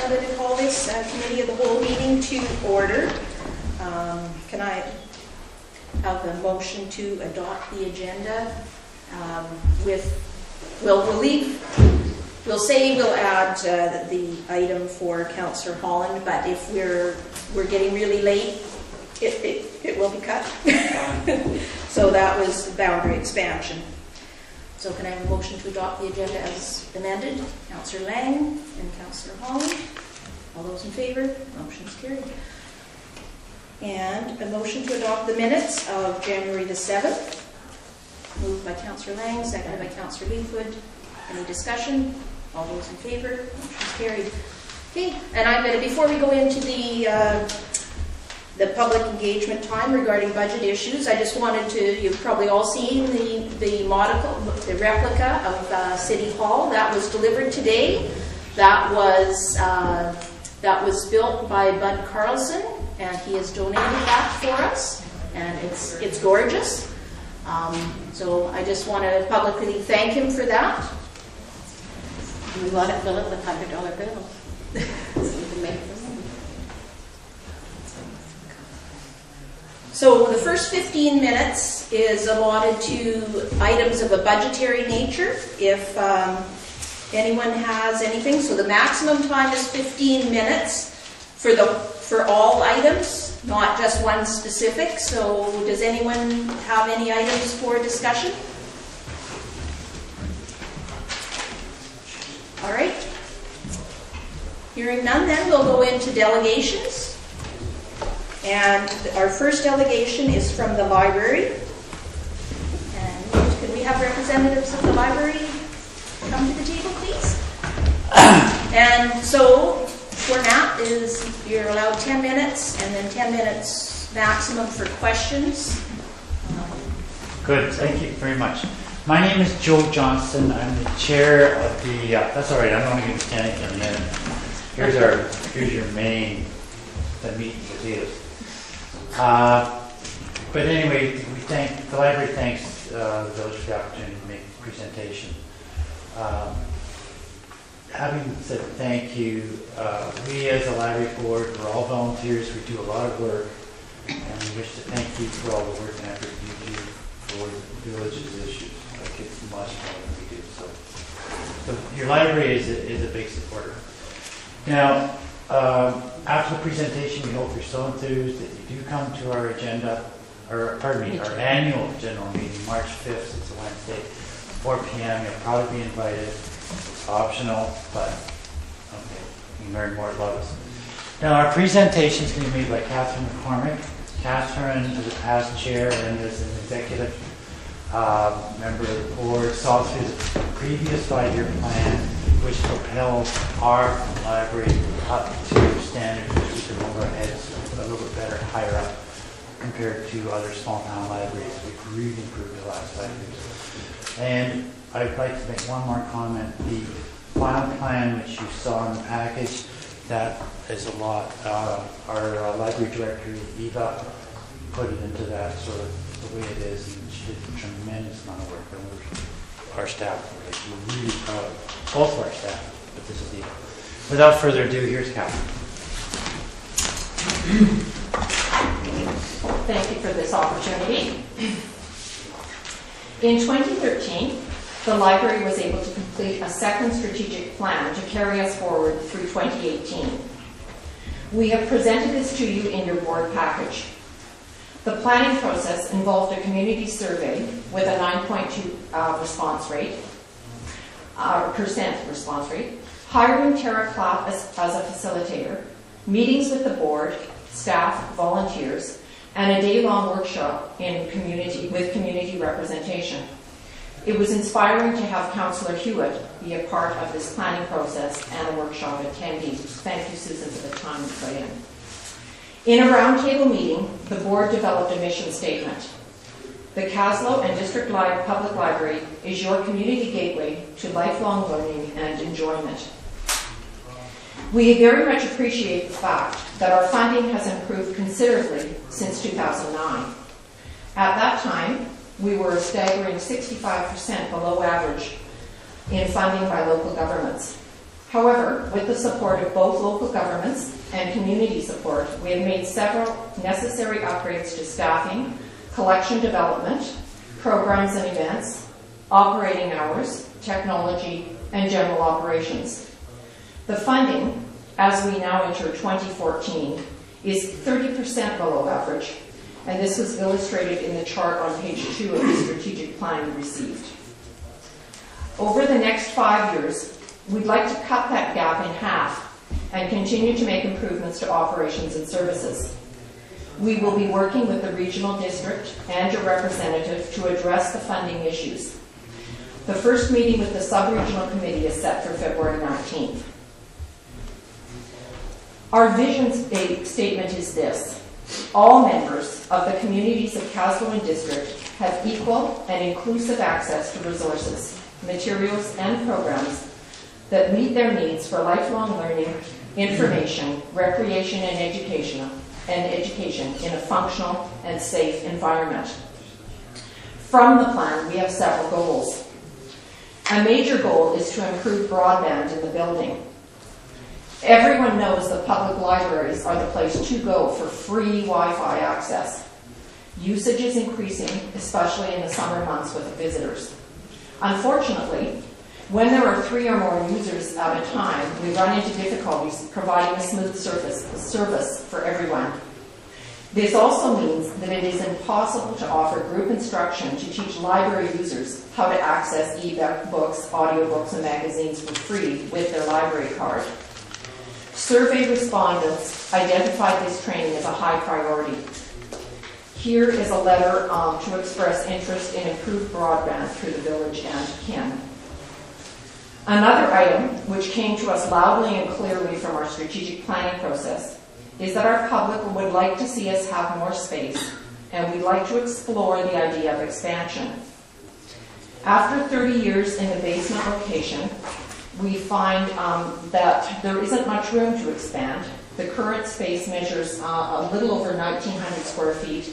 I'm going to call this Committee of the Whole meeting to order. Can I have a motion to adopt the agenda we'll say we'll add the item for Councillor Holland, but if we're getting really late, it will be cut. So that was boundary expansion. So can I have a motion to adopt the agenda as amended? Councillor Lang and Councillor Holland. All those in favor? Motion is carried. And a motion to adopt the minutes of January the 7th. Moved by Councillor Lang, seconded by Councillor Leafwood. Any discussion? All those in favor? Motion is carried. Okay, and I'm going to, before we go into the public engagement time regarding budget issues, I just wanted to, you've probably all seen the replica of City Hall that was delivered today. That was built by Bud Carlson, and he has donated that for us, and it's gorgeous. So I just want to publicly thank him for that. We want to fill it with $100 bills. So we can make them. So the first 15 minutes is allotted to items of a budgetary nature. If anyone has anything, so the maximum time is 15 minutes for all items, not just one specific. So does anyone have any items for discussion? All right. Hearing none, then we'll go into delegations. And our first delegation is from the library. And could we have representatives of the library come to the table, please? And so, format is you're allowed 10 minutes and then 10 minutes maximum for questions. Good, thank you very much. My name is Joe Johnson. I'm the chair of the, that's all right, I'm only going to be standing for a minute. Here's your main, the meat and potatoes. But anyway, the library thanks the village for the opportunity to make a presentation. Having said thank you, we as a library board, we're all volunteers, we do a lot of work, and we wish to thank you for all the work and effort you do for the village's issues. Like, it's much more than we do. So your library is a big supporter. Now, after the presentation, we hope you're so enthused that you do come to our agenda, or pardon me, our annual general meeting, March 5th, it's a Wednesday, 4 p.m. You'll probably be invited. It's optional, but okay, you can learn more about us. Now, our presentation is going to be made by Catherine McCormick. Catherine is a past chair and is an executive member of the board, saw through the previous 5-year plan, which propelled our library up to standards which we can hold our heads a little bit better, higher up compared to other small town libraries. We've really improved the last 5 years. And I'd like to make one more comment. The final plan which you saw in the package, that is a lot. Our library director, Eva, put it into that sort of the way it is, and she did a tremendous amount of work. And our staff, we're really proud of both of our staff, but this is Eva. Without further ado, here's Catherine. Thank you for this opportunity. In 2013, the library was able to complete a second strategic plan to carry us forward through 2018. We have presented this to you in your board package. The planning process involved a community survey with a 9.2% response rate, hiring Tara Clapp as a facilitator, meetings with the board, staff, volunteers, and a day-long workshop with community representation. It was inspiring to have Councillor Hewitt be a part of this planning process and a workshop attendee. Thank you, Susan, for the time you put in. In a roundtable meeting, the board developed a mission statement. The Kaslo and District Public Library is your community gateway to lifelong learning and enjoyment. We very much appreciate the fact that our funding has improved considerably since 2009. At that time, we were a staggering 65% below average in funding by local governments. However, with the support of both local governments and community support, we have made several necessary upgrades to staffing, collection development, programs and events, operating hours, technology, and general operations. The funding, as we now enter 2014, is 30% below average, and this was illustrated in the chart on page 2 of the strategic plan you received. Over the next 5 years, we'd like to cut that gap in half and continue to make improvements to operations and services. We will be working with the regional district and your representative to address the funding issues. The first meeting with the sub-regional committee is set for February 19th. Our vision statement is this: all members of the communities of Kaslo and district have equal and inclusive access to resources, materials, and programs that meet their needs for lifelong learning, information, recreation, and education in a functional and safe environment. From the plan, we have several goals. A major goal is to improve broadband in the building. Everyone knows that public libraries are the place to go for free Wi-Fi access. Usage is increasing, especially in the summer months with visitors. Unfortunately, when there are 3 or more users at a time, we run into difficulties providing a smooth service for everyone. This also means that it is impossible to offer group instruction to teach library users how to access e-books, audiobooks, and magazines for free with their library card. Survey respondents identified this training as a high priority. Here is a letter to express interest in improved broadband through the village and kin. Another item which came to us loudly and clearly from our strategic planning process is that our public would like to see us have more space, and we'd like to explore the idea of expansion. After 30 years in the basement location, we find that there isn't much room to expand. The current space measures a little over 1,900 square feet,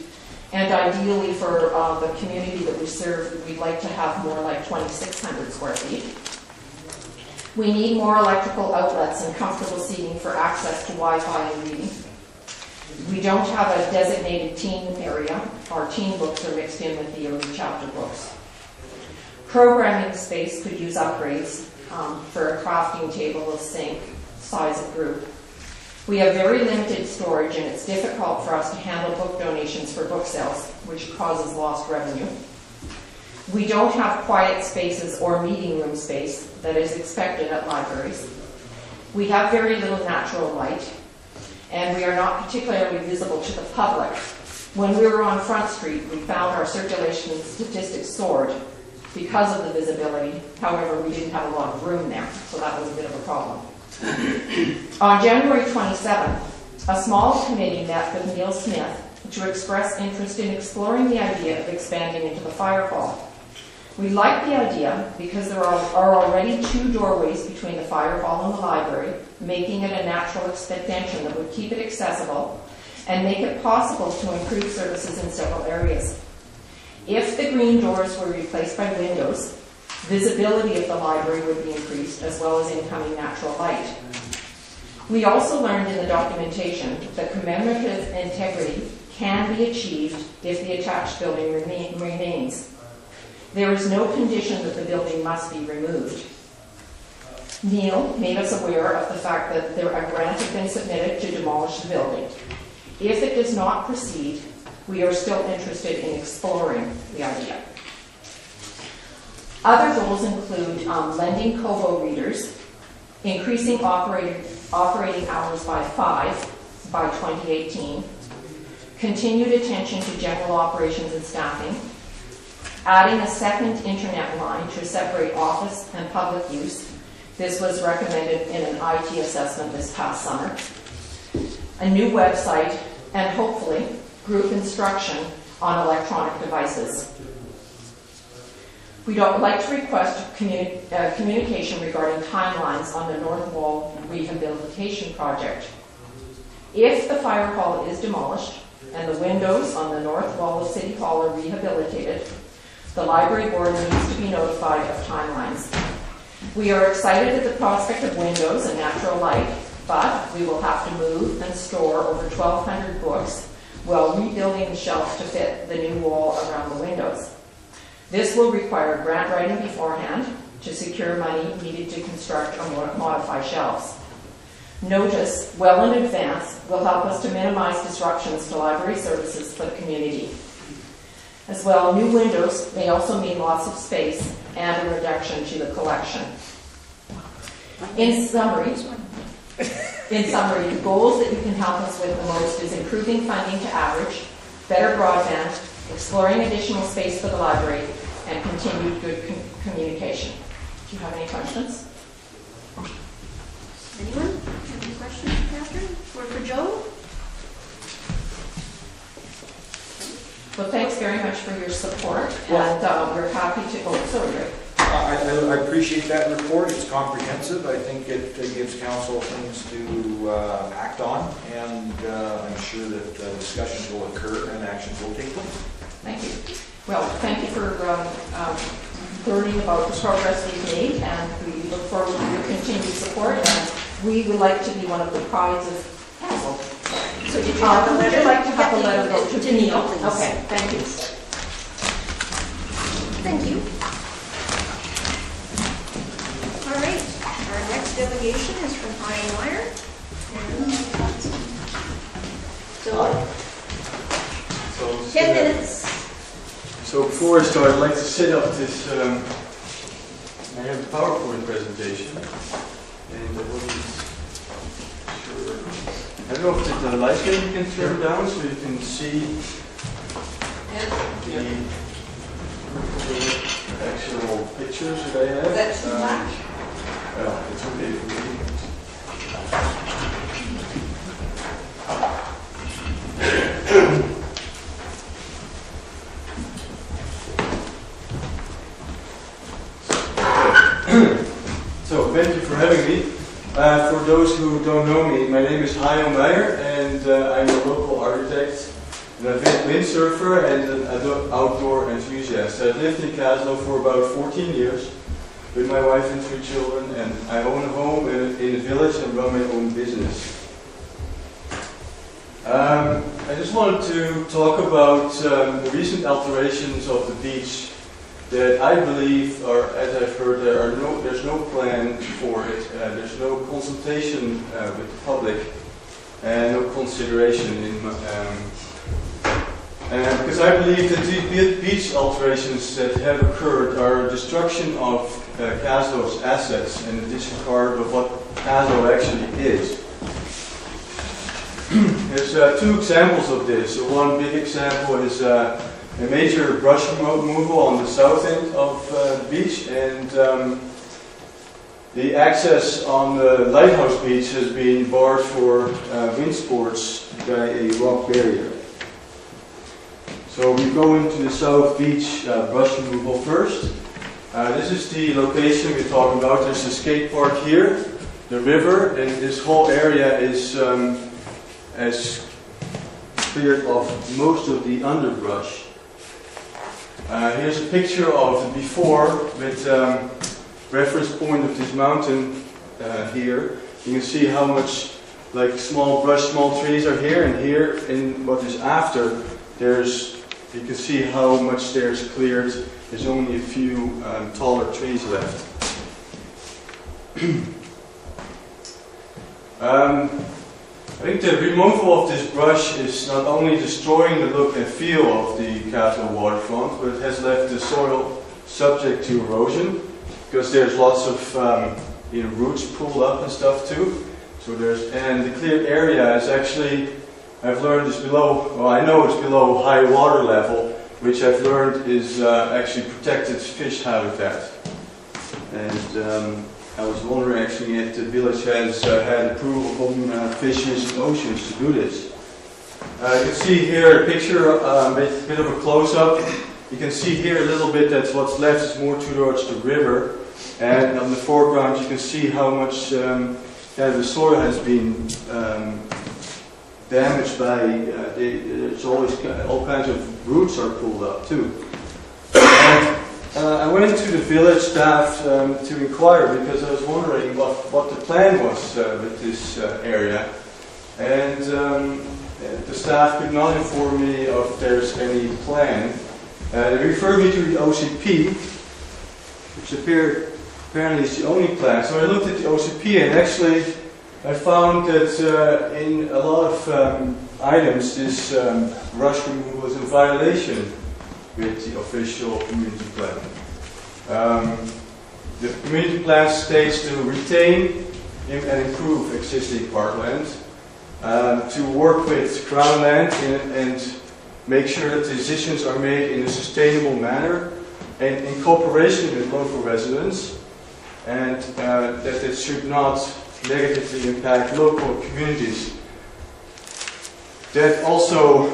and ideally for the community that we serve, we'd like to have more like 2,600 square feet. We need more electrical outlets and comfortable seating for access to Wi-Fi and reading. We don't have a designated teen area. Our teen books are mixed in with the early chapter books. Programming space could use upgrades for a crafting table, a sink, size of group. We have very limited storage, and it's difficult for us to handle book donations for book sales, which causes lost revenue. We don't have quiet spaces or meeting room space that is expected at libraries. We have very little natural light, and we are not particularly visible to the public. When we were on Front Street, we found our circulation statistics soared because of the visibility. However, we didn't have a lot of room there, so that was a bit of a problem. On January 27th, a small committee met with Neil Smith to express interest in exploring the idea of expanding into the fire hall. We like the idea because there are already 2 doorways between the fire hall and the library, making it a natural extension that would keep it accessible and make it possible to improve services in several areas. If the green doors were replaced by windows, visibility of the library would be increased, as well as incoming natural light. We also learned in the documentation that commemorative integrity can be achieved if the attached building remains. There is no condition that the building must be removed. Neil made us aware of the fact that a grant had been submitted to demolish the building. If it does not proceed, we are still interested in exploring the idea. Other goals include lending Kobo readers, increasing operating hours by 5 by 2018, continued attention to general operations and staffing, adding a second internet line to separate office and public use. This was recommended in an IT assessment this past summer. A new website, and hopefully group instruction on electronic devices. We'd like to request communication regarding timelines on the North Wall rehabilitation project. If the fire hall is demolished and the windows on the north wall of City Hall are rehabilitated, the library board needs to be notified of timelines. We are excited at the prospect of windows and natural light, but we will have to move and store over 1,200 books while rebuilding the shelves to fit the new wall around the windows. This will require grant writing beforehand to secure money needed to construct or modify shelves. Notice well in advance will help us to minimize disruptions to library services for the community. As well, new windows may also mean lots of space and a reduction to the collection. In summary, the goals that you can help us with the most is improving funding to average, better broadband, exploring additional space for the library, and continued good communication. Do you have any questions? Anyone? Have any questions for Catherine? Or for Joe? Well, thanks very much for your support, and we're happy to. Oh, sorry, Rick. I appreciate that report. It's comprehensive. I think it gives council things to act on, and I'm sure that discussions will occur and actions will take place. Thank you. Well, thank you for learning about the progress we've made, and we look forward to your continued support. And we would like to be one of the prides of Castle. So did you have a letter? Would you like to have a letter go to Neil, Neil? please. Okay, thank you. Thank you. All right, our next delegation is from Ian Meyer. So, 10 minutes. So before I start, I'd like to set up this, I have a PowerPoint presentation, and I wasn't sure. I don't know if the light can turn down so you can see the actual pictures that I have. Is that too much? Well, it's okay for me. So, thank you for having me. For those who don't know me, my name is Ian Meyer, and I'm a local architect, and a windsurfer, and an outdoor enthusiast. I've lived in Kaslo for about 14 years with my wife and 3 children, and I own a home in the village and run my own business. I just wanted to talk about the recent alterations of the beach that I believe, or as I've heard, there's no plan for it. There's no consultation with the public and no consideration because I believe that the beach alterations that have occurred are a destruction of Kaslo's assets and a disregard of what Kaslo actually is. There's 2 examples of this. So one big example is a major brush removal on the south end of the beach, and the access on the Lighthouse Beach has been barred for wind sports by a rock barrier. So we go into the South Beach brush removal first. This is the location we're talking about. There's a skate park here, the river, and this whole area is cleared of most of the underbrush. Here's a picture of the before with reference point of this mountain here. You can see how much like small brush, small trees are here, and here in what is after, you can see how much there's cleared. There's only a few taller trees left. I think the removal of this brush is not only destroying the look and feel of the Kaslo waterfront, but it has left the soil subject to erosion, because there's lots of roots pulled up and stuff too. So and the cleared area is actually, I've learned, is below. Well, I know it's below high water level, which I've learned is actually protected fish habitat. And I was wondering actually if the village has had approval from Fisheries and Oceans to do this. You can see here a picture, a bit of a close-up. You can see here a little bit that what's left is more towards the river. And on the foreground you can see how much the soil has been damaged by, there's always all kinds of roots are pulled up too. And I went to the village staff to inquire because I was wondering what the plan was with this area. And the staff could not inform me if there's any plan. They referred me to the OCP, which apparently is the only plan. So I looked at the OCP, and actually I found that in a lot of items this brush removal was in violation with the official community plan. The community plan states to retain and improve existing parkland, to work with Crown Land and make sure that decisions are made in a sustainable manner and in cooperation with local residents, and that it should not negatively impact local communities. That also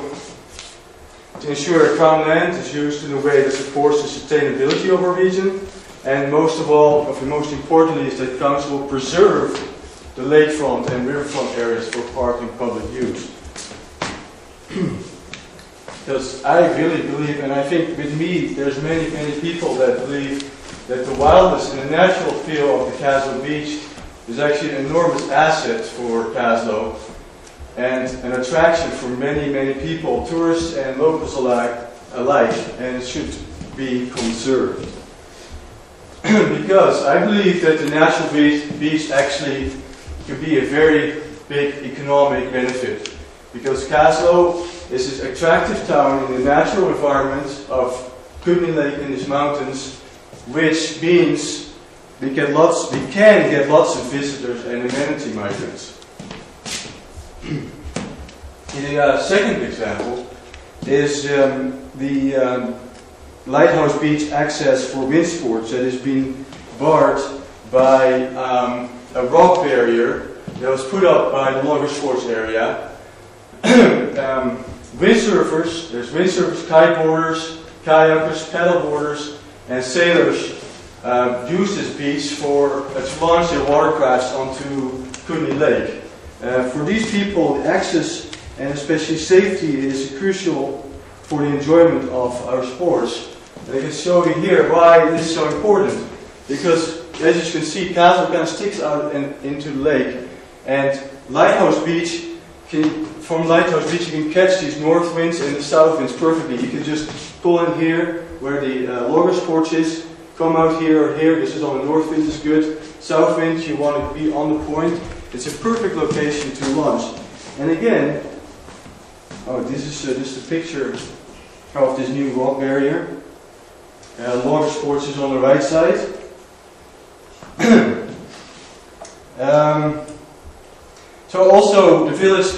to ensure that Crown Land is used in a way that supports the sustainability of our region, and most of all, most importantly, is that Council will preserve the lakefront and riverfront areas for park and public use. Because I really believe, and I think with me, there's many people that believe that the wildness and the natural feel of the Kaslo Beach is actually an enormous asset for Kaslo and an attraction for many people, tourists and locals alike, and it should be conserved. Because I believe that the natural beach actually could be a very big economic benefit. Because Kaslo is this attractive town in the natural environment of Kootenay Lake in these mountains, which means we can get lots of visitors and amenity migrants. The second example is the Lighthouse Beach access for wind sports that has been barred by a rock barrier that was put up by the Logger Sports area. Windsurfers, there's windsurfers, kiteboarders, kayakers, paddleboarders, and sailors use this beach to launch their watercrafts onto Kootenay Lake. For these people, the access and especially safety is crucial for the enjoyment of our sports. And I can show you here why this is so important. Because as you can see, Kaslo kind of sticks out into the lake, and Lighthouse Beach from Lighthouse Beach you can catch these north winds and the south winds perfectly. You can just pull in here where the Logger Sports is, come out here or here. This is on the north wind, is good. South wind, you want to be on the point. It's a perfect location to launch. And again, this is just a picture of this new rock barrier. Logger Sports is on the right side. So also the village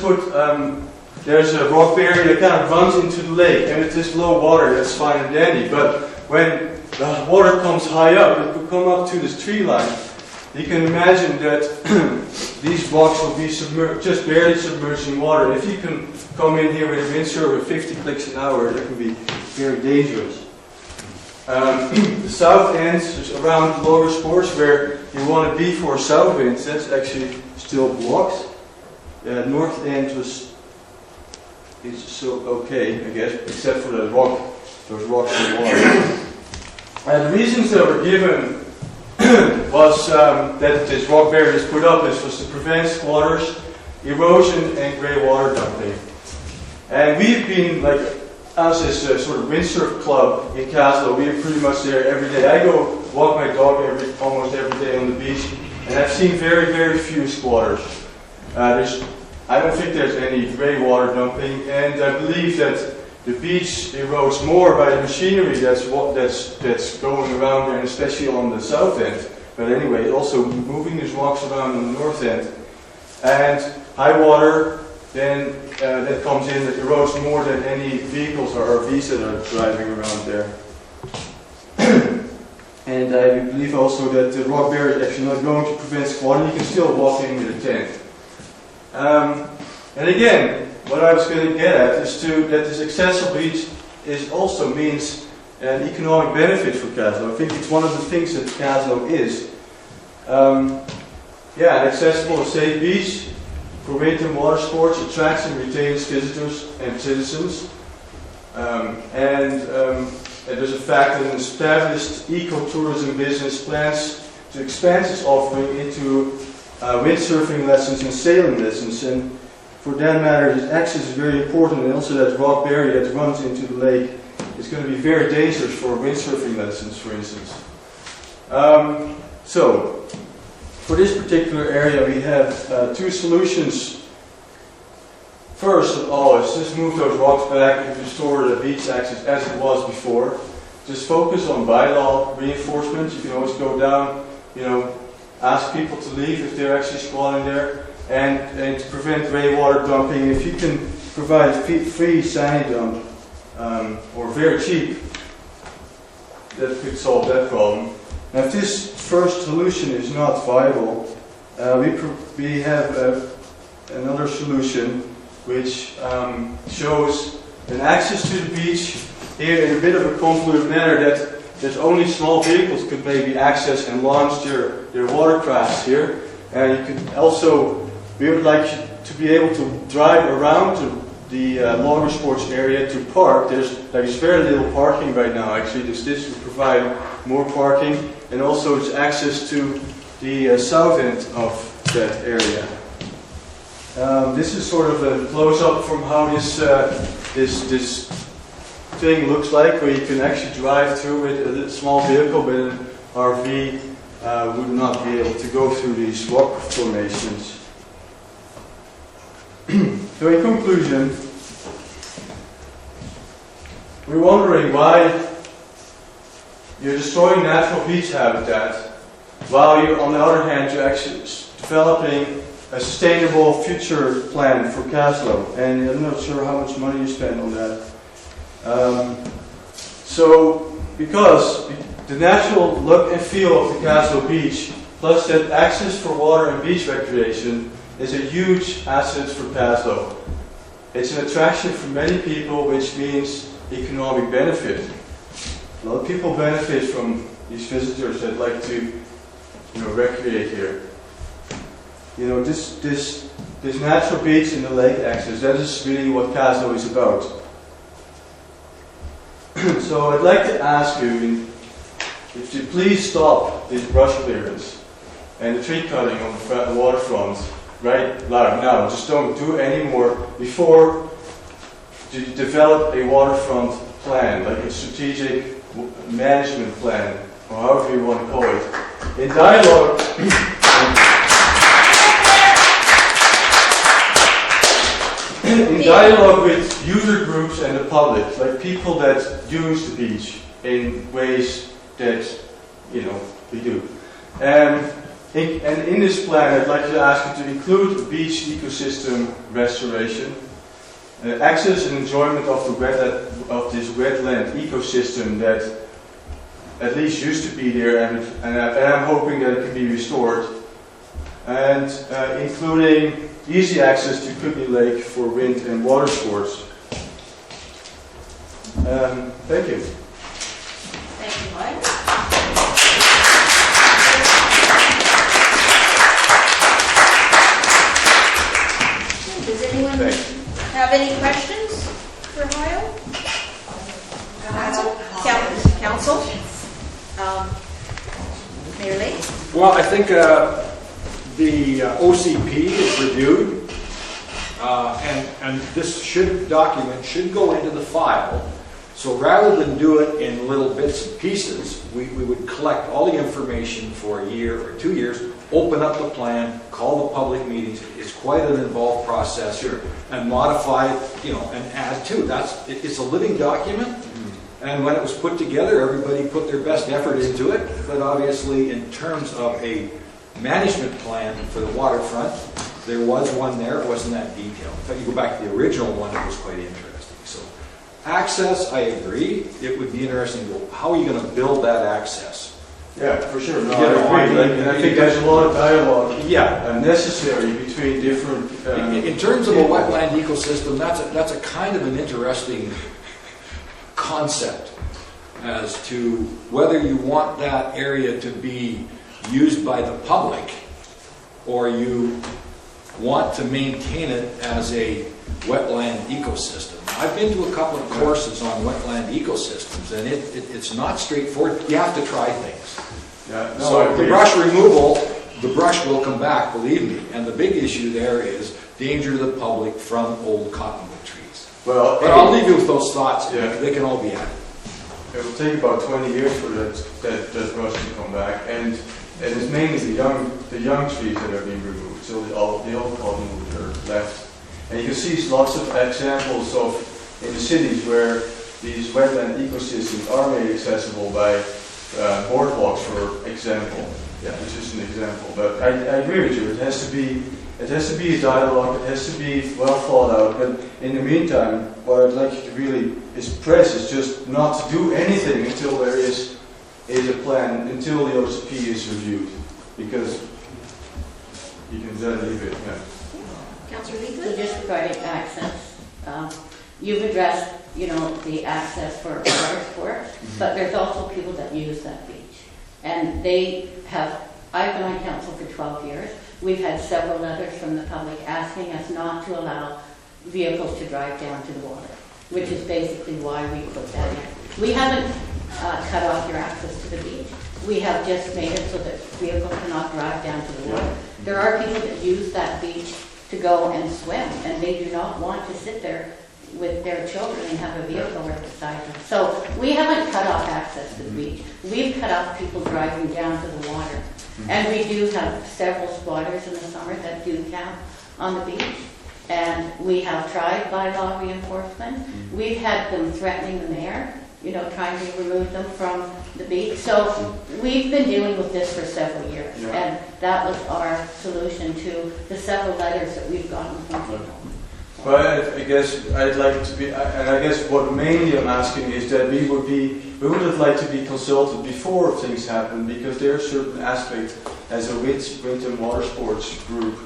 there's a rock barrier that kind of runs into the lake, and with this low water that's fine and dandy, but when the water comes high up, it could come up to this tree line. You can imagine that these rocks will be just barely submerged in water. If you can come in here with a windsurfer with 50 clicks an hour, that can be very dangerous. The south end is around Logger Sports, where you want to be for south winds. That's actually still blocked. North end is still okay, I guess, except for those rocks in the water. The reasons that were given was that this rock barrier is put up was to prevent squatters, erosion, and grey water dumping. And we've been, like us as a sort of windsurf club in Kaslo, we are pretty much there every day. I go walk my dog almost every day on the beach, and I've seen very few squatters. I don't think there's any grey water dumping, and I believe that the beach erodes more by the machinery that's going around there, and especially on the south end. But anyway, also moving these rocks around on the north end. And high water, then that comes in, that erodes more than any vehicles or RVs that are driving around there. And I believe also that the rock barrier is actually not going to prevent squatting. You can still walk in with a tent. And again, what I was going to get at is that this accessible beach also means an economic benefit for Kaslo. I think it's one of the things that Kaslo is. An accessible and safe beach for winter and water sports attracts and retains visitors and citizens. it was a fact that an established ecotourism business plans to expand its offering into windsurfing lessons and sailing lessons. And for that matter, this access is very important, and also that rock barrier that runs into the lake is going to be very dangerous for windsurfing lessons, for instance. So, for this particular area, we have two solutions. First of all, is just move those rocks back and restore the beach access as it was before. Just focus on bylaw reinforcement. You can always go down, ask people to leave if they're actually squatting there, and to prevent rainwater dumping. If you can provide free sand dump, or very cheap, that could solve that problem. Now, if this first solution is not viable, we have another solution which shows an access to the beach here in a bit of a convoluted manner that only small vehicles could maybe access and launch their watercrafts here. And you could also, we would like to be able to drive around to the water sports area to park. There's very little parking right now actually. This would provide more parking, and also it's access to the south end of that area. This is sort of a close-up from how this thing looks like, where you can actually drive through with a small vehicle, but an RV would not be able to go through these rock formations. So in conclusion, we're wondering why you're destroying natural beach habitat, while you're, on the other hand, you're actually developing a sustainable future plan for Kaslo, and I'm not sure how much money you spend on that. Because the natural look and feel of the Kaslo beach, plus that access for water and beach recreation, is a huge asset for Kaslo. It's an attraction for many people, which means economic benefit. A lot of people benefit from these visitors that like to, recreate here. This natural beach and the lake access, that is really what Kaslo is about. So I'd like to ask you if you please stop this brush clearance and the tree cutting on the waterfront right now. Just don't do any more before you develop a waterfront plan, like a strategic management plan, or however you want to call it. In dialogue in dialogue with user groups and the public, like people that use the beach in ways that, we do. And in this plan, I'd like to ask you to include beach ecosystem restoration, access and enjoyment of this wetland ecosystem that at least used to be there, and I'm hoping that it can be restored, and including easy access to Kootenay Lake for wind and water sports. Thank you. Thank you, Mike. Does anyone have any questions for Hayo? Council? Mayor Lake? Well, I think the OCP is reviewed, and this document should go into the file. So rather than do it in little bits and pieces, we would collect all the information for a year or 2 years, open up the plan, call the public meetings. It's quite an involved process here, and modify it, and add to. It's a living document. And when it was put together, everybody put their best effort into it. But obviously, in terms of a management plan for the waterfront, there was one there. It wasn't that detailed. In fact, you go back to the original one, it was quite interesting. So, access, I agree. It would be interesting to go, how are you going to build that access? Yeah, for sure. No, I agree. And I think there's a lot of dialogue Yeah. necessary between different... In terms of a wetland ecosystem, that's a kind of an interesting concept as to whether you want that area to be used by the public or you want to maintain it as a wetland ecosystem. I've been to a couple of courses on wetland ecosystems, and it's not straightforward. You have to try things. Yeah, no, I So the agree. brush removal, the brush will come back, believe me. And the big issue there is danger to the public from old cottonwood trees. Well, But I'll leave you with those thoughts. Yeah. They can all be added. it will take about 20 years for that brush to come back, and it's mainly the young trees that are being removed. So the old cottonwood are left. And you can see lots of examples of in the cities where these wetland ecosystems are made accessible by boardwalks, for example. Yeah. It's just an example, but I agree with you. It has to be a dialogue. It has to be well thought out. But in the meantime, what I'd like you to really press is just not to do anything until there is a plan, until the OCP is reviewed, because you can then leave it. Yeah. Councillor So Leaflet? just regarding access, you've addressed, the access for water sports, but there's also people that use that beach. And I've been on council for 12 years. We've had several letters from the public asking us not to allow vehicles to drive down to the water, which is basically why we put that in. We haven't cut off your access to the beach. We have just made it so that vehicles cannot drive down to the water. There are people that use that beach to go and swim, and they do not want to sit there with their children and have a vehicle right beside them. So we haven't cut off access to the beach. We've cut off people driving down to the water. And we do have several squatters in the summer that do camp on the beach. And we have tried bylaw reinforcement. We've had them threatening the mayor, trying to remove them from the beach. So we've been dealing with this for several years. Yeah. And that was our solution to the several letters that we've gotten from people. But I guess I'd like to be, and I guess what mainly I'm asking is that we would have liked to be consulted before things happen, because there are certain aspects as a winter water sports group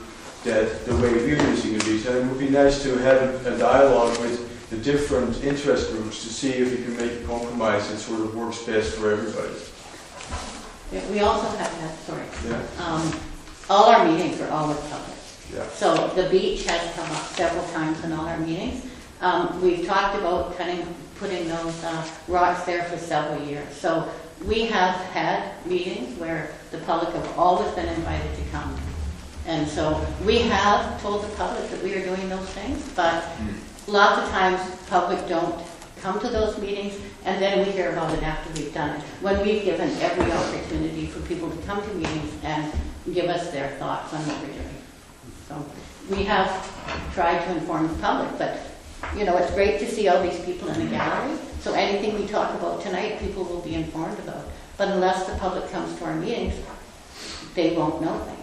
that the way we're using the beach, and it would be nice to have a dialogue with the different interest groups to see if we can make a compromise that sort of works best for everybody. Yeah, we also have had, sorry, Yeah. all our meetings are always public. Yeah. So the beach has come up several times in all our meetings. We've talked about putting those rocks there for several years. So we have had meetings where the public have always been invited to come. And so we have told the public that we are doing those things, but lots of times public don't come to those meetings, and then we hear about it after we've done it, when we've given every opportunity for people to come to meetings and give us their thoughts on what we're doing. So we have tried to inform the public, but it's great to see all these people in the gallery. So anything we talk about tonight, people will be informed about. But unless the public comes to our meetings, they won't know things.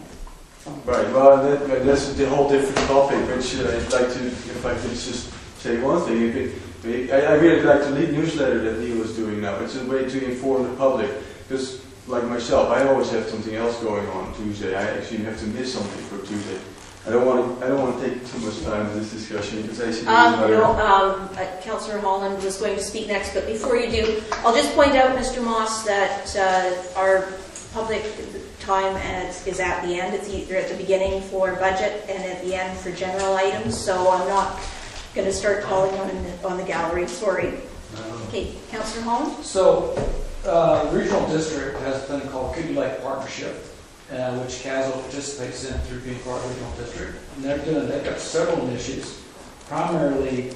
So. Right. Well, that's the whole different topic. Which I'd like to, if I could just say one thing. I really like the lead newsletter that Neil is doing now. It's a way to inform the public, because, like myself, I always have something else going on Tuesday. I actually have to miss something for Tuesday. I don't want to take too much time in this discussion, because I see Councillor Holland was going to speak next, but before you do, I'll just point out, Mr. Moss, that our public time is at the end. It's either at the beginning for budget and at the end for general items, so I'm not going to start calling on the gallery, sorry. Okay, Councillor Holland? So, the regional district has a thing called Kootenai Lake Partnership, which Kaslo participates in through being part of the regional district. And they've got several initiatives, primarily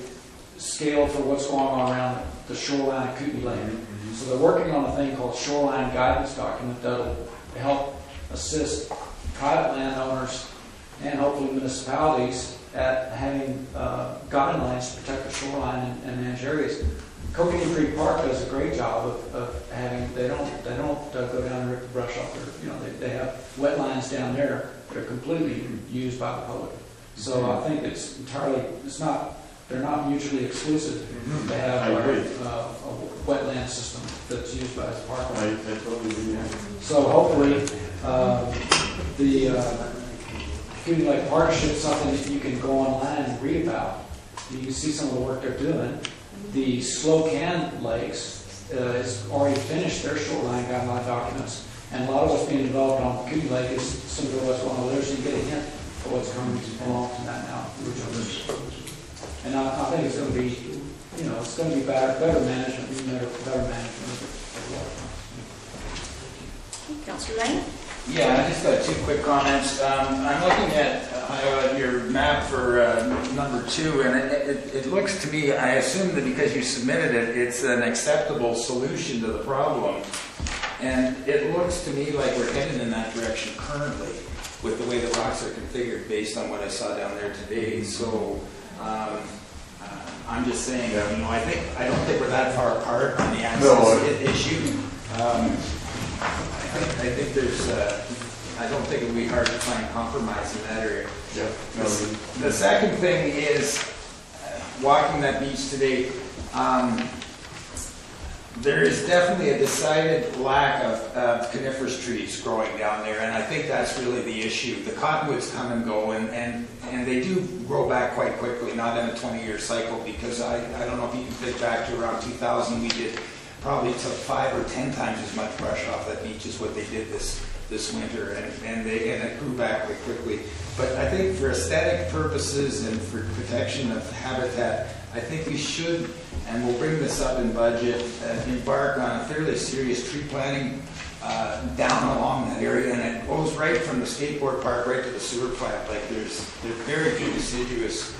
scaled for what's going on around the shoreline of Kootenai Lake. So they're working on a thing called shoreline guidance document that'll help assist private landowners and hopefully municipalities at having guidelines to protect the shoreline and manage areas. Coconut Creek Park does a great job of having, they don't go down and rip the brush off their, they have wetlands down there that are completely used by the public. So I think they're not mutually exclusive. They have a wetland system that's used by the park. I totally agree. Yeah. So hopefully the Kootenai Lake Partnership is something that you can go online and read about. You can see some of the work they're doing. The Slocan Lakes has already finished their shoreline guideline documents, and a lot of what's being developed on Kootenai Lake is similar to what's going on there, so you get a hint of what's coming along from that now. And I think it's going to be, it's going to be better management, better management of the waterfront. Councillor Lang? Yeah, I just got two quick comments. I'm looking at your map for number 2, and it looks to me, I assume that because you submitted it, it's an acceptable solution to the problem. And it looks to me like we're headed in that direction currently with the way the rocks are configured based on what I saw down there today. So I'm just saying, I don't think we're that far apart on the access issue. I think there's, I don't think it would be hard to find compromise in that area. Yeah. The second thing is, walking that beach today, there is definitely a decided lack of coniferous trees growing down there, and I think that's really the issue. The cottonwoods come and go, and they do grow back quite quickly, not in a 20-year cycle, because I don't know if you can think back to around 2000, we did probably took 5 or 10 times as much brush off that beach as what they did this winter, and it grew back quite quickly. But I think for aesthetic purposes and for protection of habitat, I think we should, and we'll bring this up in budget, embark on a fairly serious tree planting down along that area, and it goes right from the skateboard park right to the sewer plant. Like there's very few deciduous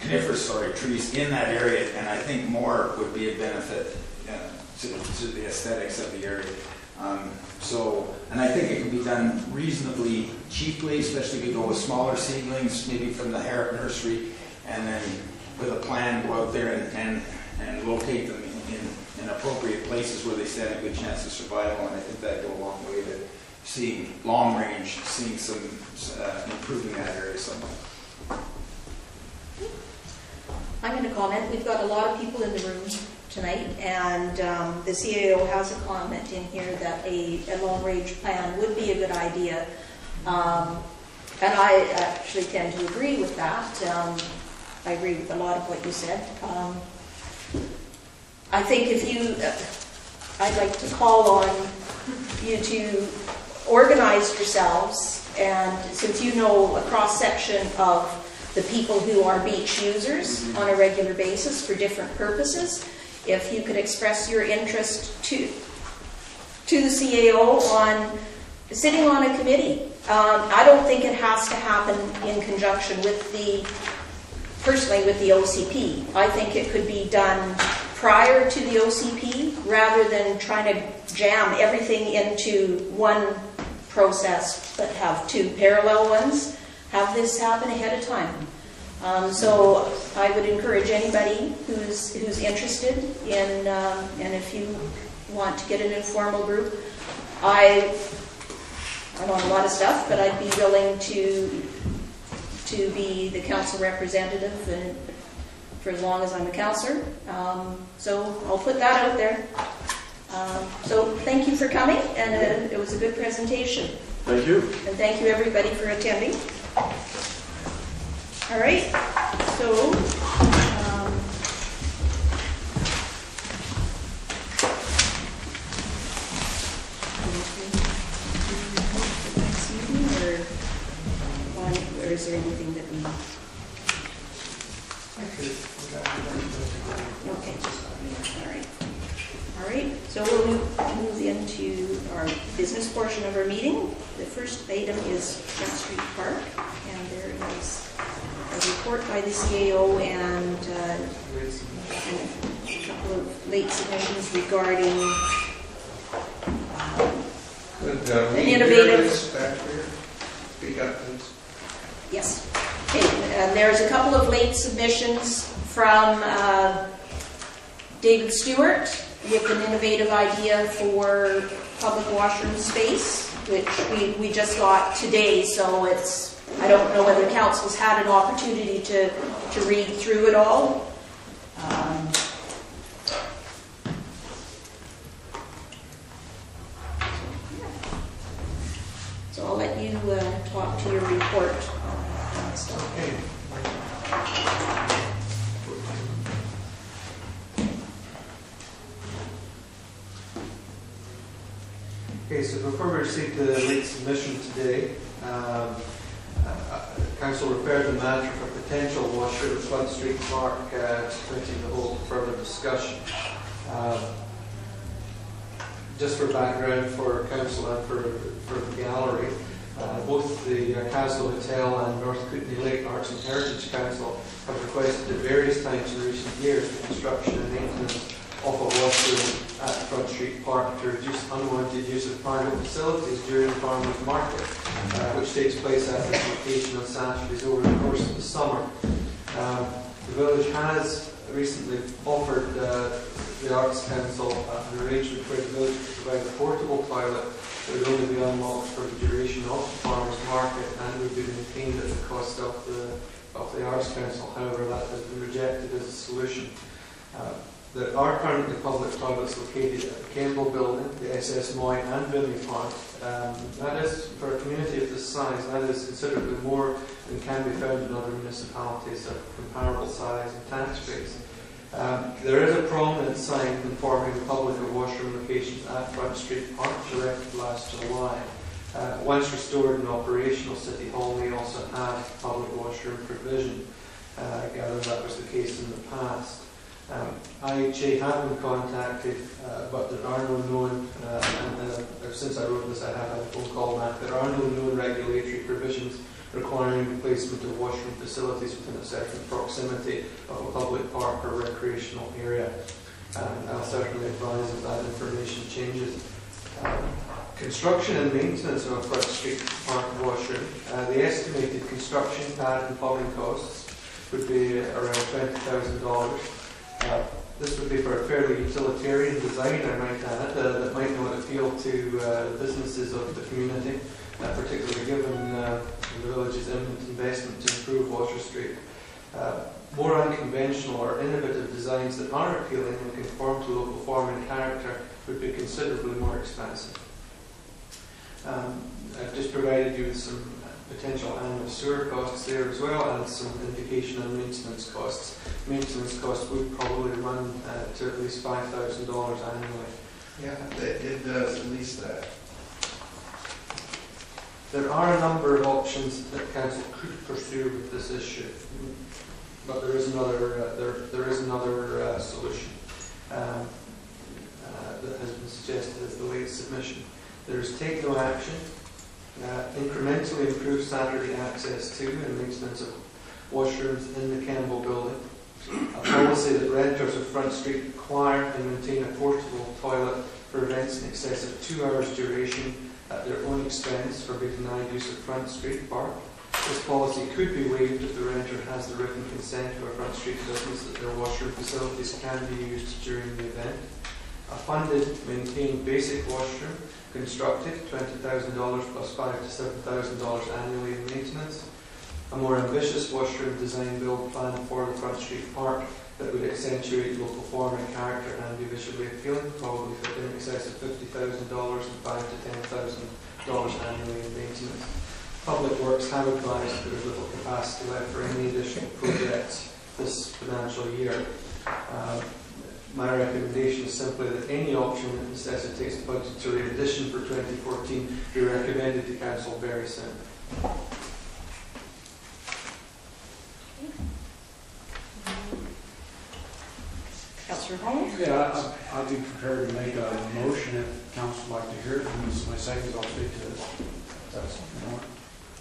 coniferous trees in that area, and I think more would be a benefit to the aesthetics of the area. And I think it can be done reasonably cheaply, especially if you go with smaller seedlings, maybe from the Harrop Nursery, and then with a plan go out there and locate them in appropriate places where they stand a good chance of survival. And I think that go a long way to seeing long range, seeing some improving that area somewhat. I'm going to comment. We've got a lot of people in the room tonight, and the CAO has a comment in here that a long-range plan would be a good idea, and I actually tend to agree with that. I agree with a lot of what you said. I think I'd like to call on you to organize yourselves, and since you know a cross-section of the people who are beach users on a regular basis for different purposes, if you could express your interest to the CAO on sitting on a committee. I don't think it has to happen in conjunction with personally with the OCP. I think it could be done prior to the OCP rather than trying to jam everything into one process but have 2 parallel ones. Have this happen ahead of time. So I would encourage anybody who's interested in, and if you want to get an informal group, I'm on a lot of stuff, but I'd be willing to be the council representative and for as long as I'm a councillor. So I'll put that out there. So thank you for coming, and it was a good presentation. Thank you. And thank you everybody for attending. All right, so or is there anything that we okay, all right, so we'll move into our business portion of our meeting. The first item is Front Street Park, and there is a report by the CAO and a couple of late submissions regarding an innovative. Speak up, please. Yes. Okay. And there's a couple of late submissions from David Stewart with an innovative idea for public washroom space, which we just got today, so I don't know whether council's had an opportunity to read through it all. So I'll let you talk to your report on this stuff. Okay, so before we receive the late submission today, Council referred the matter for potential washroom at Front Street Park to committee to hold further discussion. Just for background for Council and for the gallery, both the Kaslo Hotel and North Kootenay Lake Arts and Heritage Council have requested at various times in recent years the construction and maintenance of a washroom at Front Street Park to reduce unwanted use of private facilities during the farmers market, which takes place at this location on Saturdays over the course of the summer. The village has recently offered the Arts Council an arrangement where the village would provide a portable toilet that would only be unlocked for the duration of the farmers market and would be maintained at the cost of the Arts Council. However, that has been rejected as a solution. There are currently public toilets located at the Campbell Building, the SS Moy and Vimy Park. That is, for a community of this size, that is considerably more than can be found in other municipalities of comparable size and tax base. There is a prominent sign informing the public of washroom locations at Front Street Park, erected last July. Once restored and operational, City Hall may also have public washroom provision. I gather that was the case in the past. IHA have been contacted, but there are no known, since I wrote this I have had a phone call back, there are no known regulatory provisions requiring the placement of washroom facilities within a certain proximity of a public park or recreational area. I'll certainly advise if that information changes. Construction and maintenance of a Front Street Park washroom. The estimated construction, pad and plumbing costs would be around $20,000. This would be for a fairly utilitarian design, I might add, that might not appeal to businesses of the community, particularly given the village's imminent investment to improve Water Street. More unconventional or innovative designs that are appealing and conform to local form and character would be considerably more expensive. I've just provided you with some potential annual sewer costs there as well, and some indication on maintenance costs. Maintenance costs would probably run to at least $5,000 annually. Yeah, it does, at least that. There are a number of options that Council could pursue with this issue, but there is another solution that has been suggested as the late submission. There is take no action. Incrementally improve Saturday access to and maintenance of washrooms in the Campbell Building. A policy that renters of Front Street acquire and maintain a portable toilet for events in excess of 2 hours duration at their own expense for being denied use of Front Street Park. This policy could be waived if the renter has the written consent of a Front Street business that their washroom facilities can be used during the event. A funded, maintained basic washroom constructed, $20,000 plus $5,000 to $7,000 annually in maintenance. A more ambitious washroom design build plan for the Front Street Park that would accentuate local form and character and be visually appealing, probably in excess of $50,000 and $5,000 to $10,000 annually in maintenance. Public Works have advised there is little capacity left for any additional projects this financial year. My recommendation is simply that any option that necessitates budgetary addition for 2014 be recommended to Council very soon. Councillor Holmes? Yeah, I'd be prepared to make a motion if Council would like to hear it. And this is my second, I'll speak to it.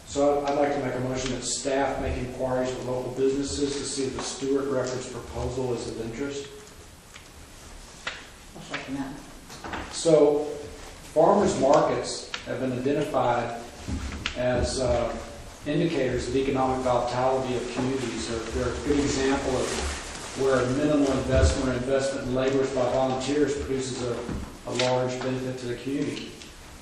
So I'd like to make a motion that staff make inquiries with local businesses to see if the Stewart Records proposal is of interest. I'll second that. So farmers markets have been identified as indicators of economic vitality of communities. They're a good example of where minimal investment or investment in labors by volunteers produces a large benefit to the community.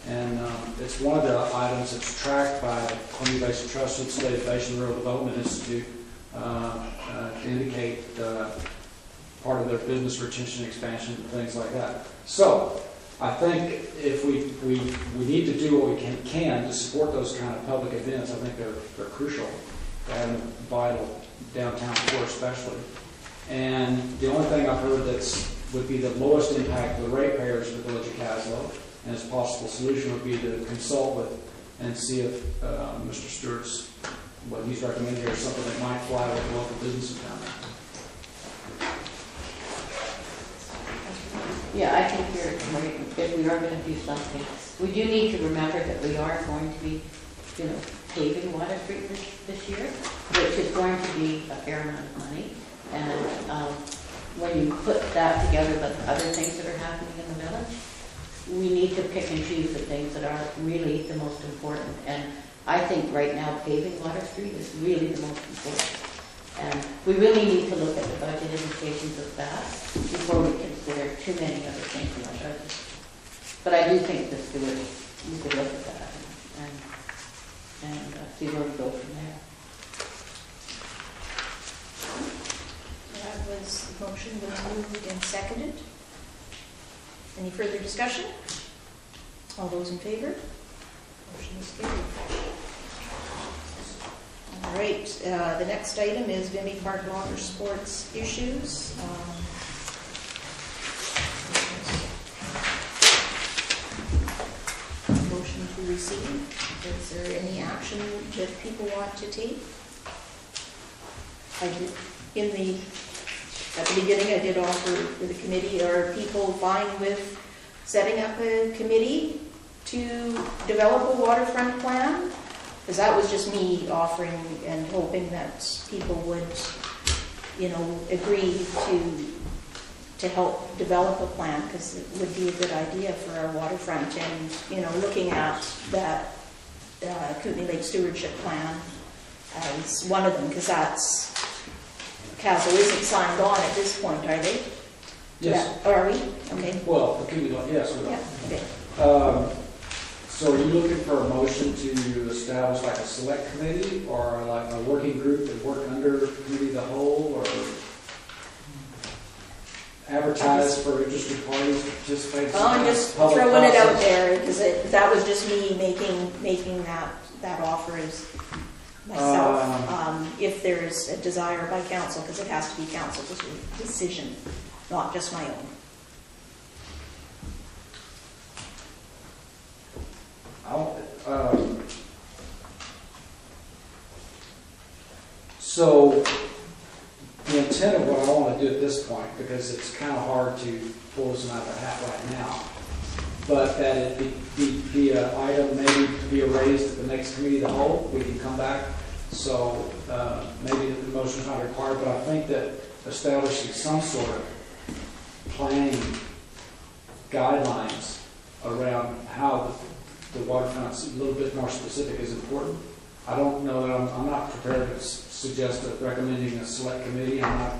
And it's one of the items that's tracked by the Columbia Basin Trust and State Basin Rural Development Institute to indicate part of their business retention, expansion, and things like that. So I think if we need to do what we can to support those kind of public events, I think they're crucial to having a vital downtown core especially. And the only thing I've heard would be the lowest impact to the ratepayers of the village of Kaslo, and as a possible solution would be to consult with and see if Mr. Stewart's what he's recommending here is something that might fly with local businesses down there. Yeah, I think you're right. If we are going to do something, we do need to remember that we are going to be, paving Water Street this year, which is going to be a fair amount of money. And when you put that together with other things that are happening in the village, we need to pick and choose the things that are really the most important. And I think right now paving Water Street is really the most important. And we really need to look at the budget implications of that before we consider too many other things in our budget. But I do think the steward, we could look at that and see where we go from there. That was, the motion was moved and seconded. Any further discussion? All those in favor? Motion is carried. All right, the next item is Vimy Park Water Sports issues. Motion to receive. Is there any action that people want to take? At the beginning, I did offer for the committee, are people fine with setting up a committee to develop a waterfront plan? Because that was just me offering and hoping that people would, agree to help develop a plan, because it would be a good idea for our waterfront. And, looking at that Kootenai Lake Stewardship Plan as one of them, because that's, Castle isn't signed on at this point, are they? Yes. Are we? Okay. Well, the community, yes, we are. Yeah, okay. So are you looking for a motion to establish like a select committee or like a working group that work under committee of the whole, or advertise for interested parties to participate? Well, I'm just Public throwing it out process? there, because that was just me making that offer as myself. If there's a desire by council, because it has to be council's decision, not just my own. So the intent of what I want to do at this point, because it's kind of hard to pull this out of the hat right now, but that it be an item maybe to be raised at the next committee of the whole, we can come back. So maybe the motion is not required, but I think that establishing some sort of planning guidelines around how the waterfront's a little bit more specific is important. I don't know that I'm not prepared to suggest recommending a select committee. I'm not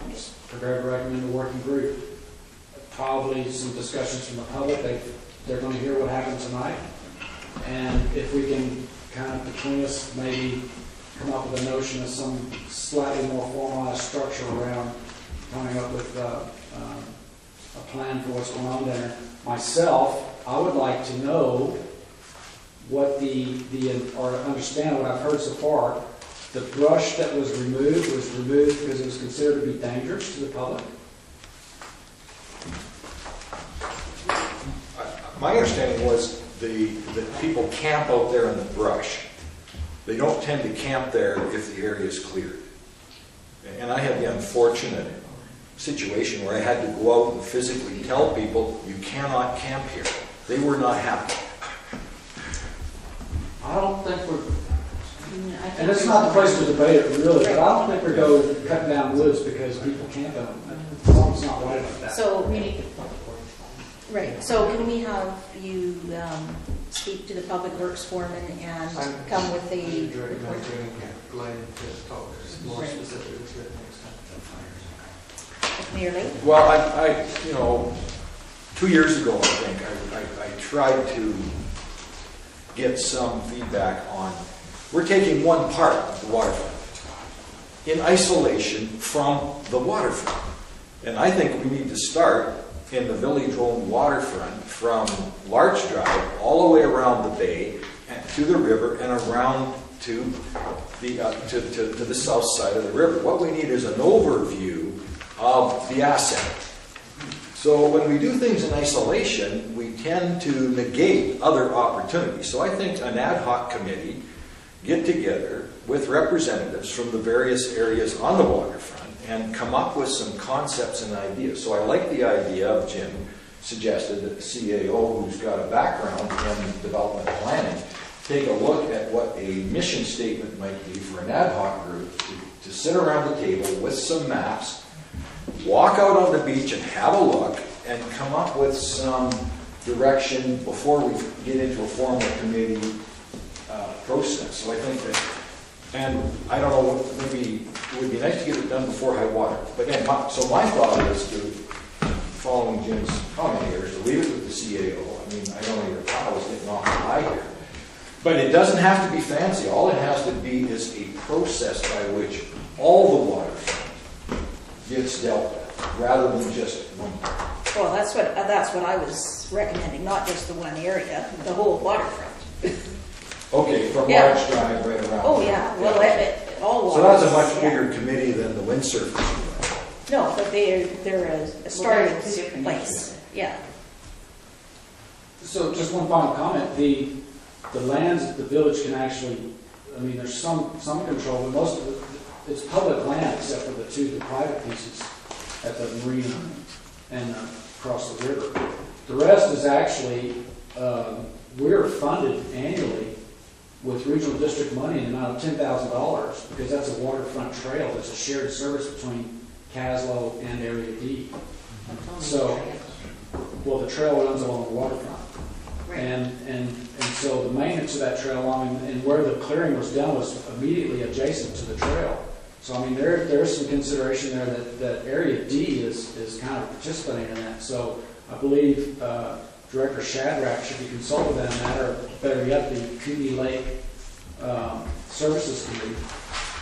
prepared to recommend a working group. Probably some discussions from the public. They're going to hear what happened tonight. And if we can kind of between us maybe come up with a notion of some slightly more formalized structure around coming up with a plan for what's going on there. Myself, I would like to know what or understand what I've heard so far. The brush that was removed because it was considered to be dangerous to the public. My understanding was that people camp out there in the brush. They don't tend to camp there if the area is cleared. And I had the unfortunate situation where I had to go out and physically tell people, you cannot camp here. They were not happy. I don't think and it's not the place to debate it really, but I don't think we're going cutting down woods because people camp in them. It's not right about that. So, right, so can we have you speak to the Public Works foreman and come with a report? Glenn to talk more specifically to it next time. Mayor Lake? Well, I 2 years ago, I think, I tried to get some feedback on, we're taking one part of the waterfront in isolation from the waterfront. And I think we need to start in the village-owned waterfront from Larch Drive all the way around the bay and to the river and around to the south side of the river. What we need is an overview of the asset. So when we do things in isolation, we tend to negate other opportunities. So I think an ad hoc committee get together with representatives from the various areas on the waterfront and come up with some concepts and ideas. So I like the idea of Jim suggested that the CAO, who's got a background in development planning, take a look at what a mission statement might be for an ad hoc group to sit around the table with some maps, walk out on the beach and have a look, and come up with some direction before we get into a formal committee process. So I think that, and I don't know, maybe it would be nice to get it done before high water. But again, so my thought is to, following Jim's comment here, is to leave it with the CAO. I mean, I don't know your pile is getting off high here. But it doesn't have to be fancy. All it has to be is a process by which all the waterfront gets dealt with, rather than just one part. Well, that's what I was recommending, not just the one area, the whole waterfront. Okay, from Yeah. Larch Drive right around. Oh, yeah, well, all So that's a waters, much yeah. bigger committee than the windsurfers. No, but they're a starting Well, two different place, issues. yeah. So just one final comment, the lands that the village can actually, I mean, there's some control, but most of it, it's public land except for the private pieces at the marina and across the river. The rest is actually, we're funded annually with regional district money in the amount of $10,000 because that's a waterfront trail that's a shared service between Kaslo and Area D. So, well, the trail runs along the waterfront. Right. And so the maintenance of that trail along and where the clearing was done was immediately adjacent to the trail. So I mean there's some consideration there that Area D is kind of participating in that. So I believe Director Shadrack should be consulted on that, or better yet, the Kootenai Lake Services Committee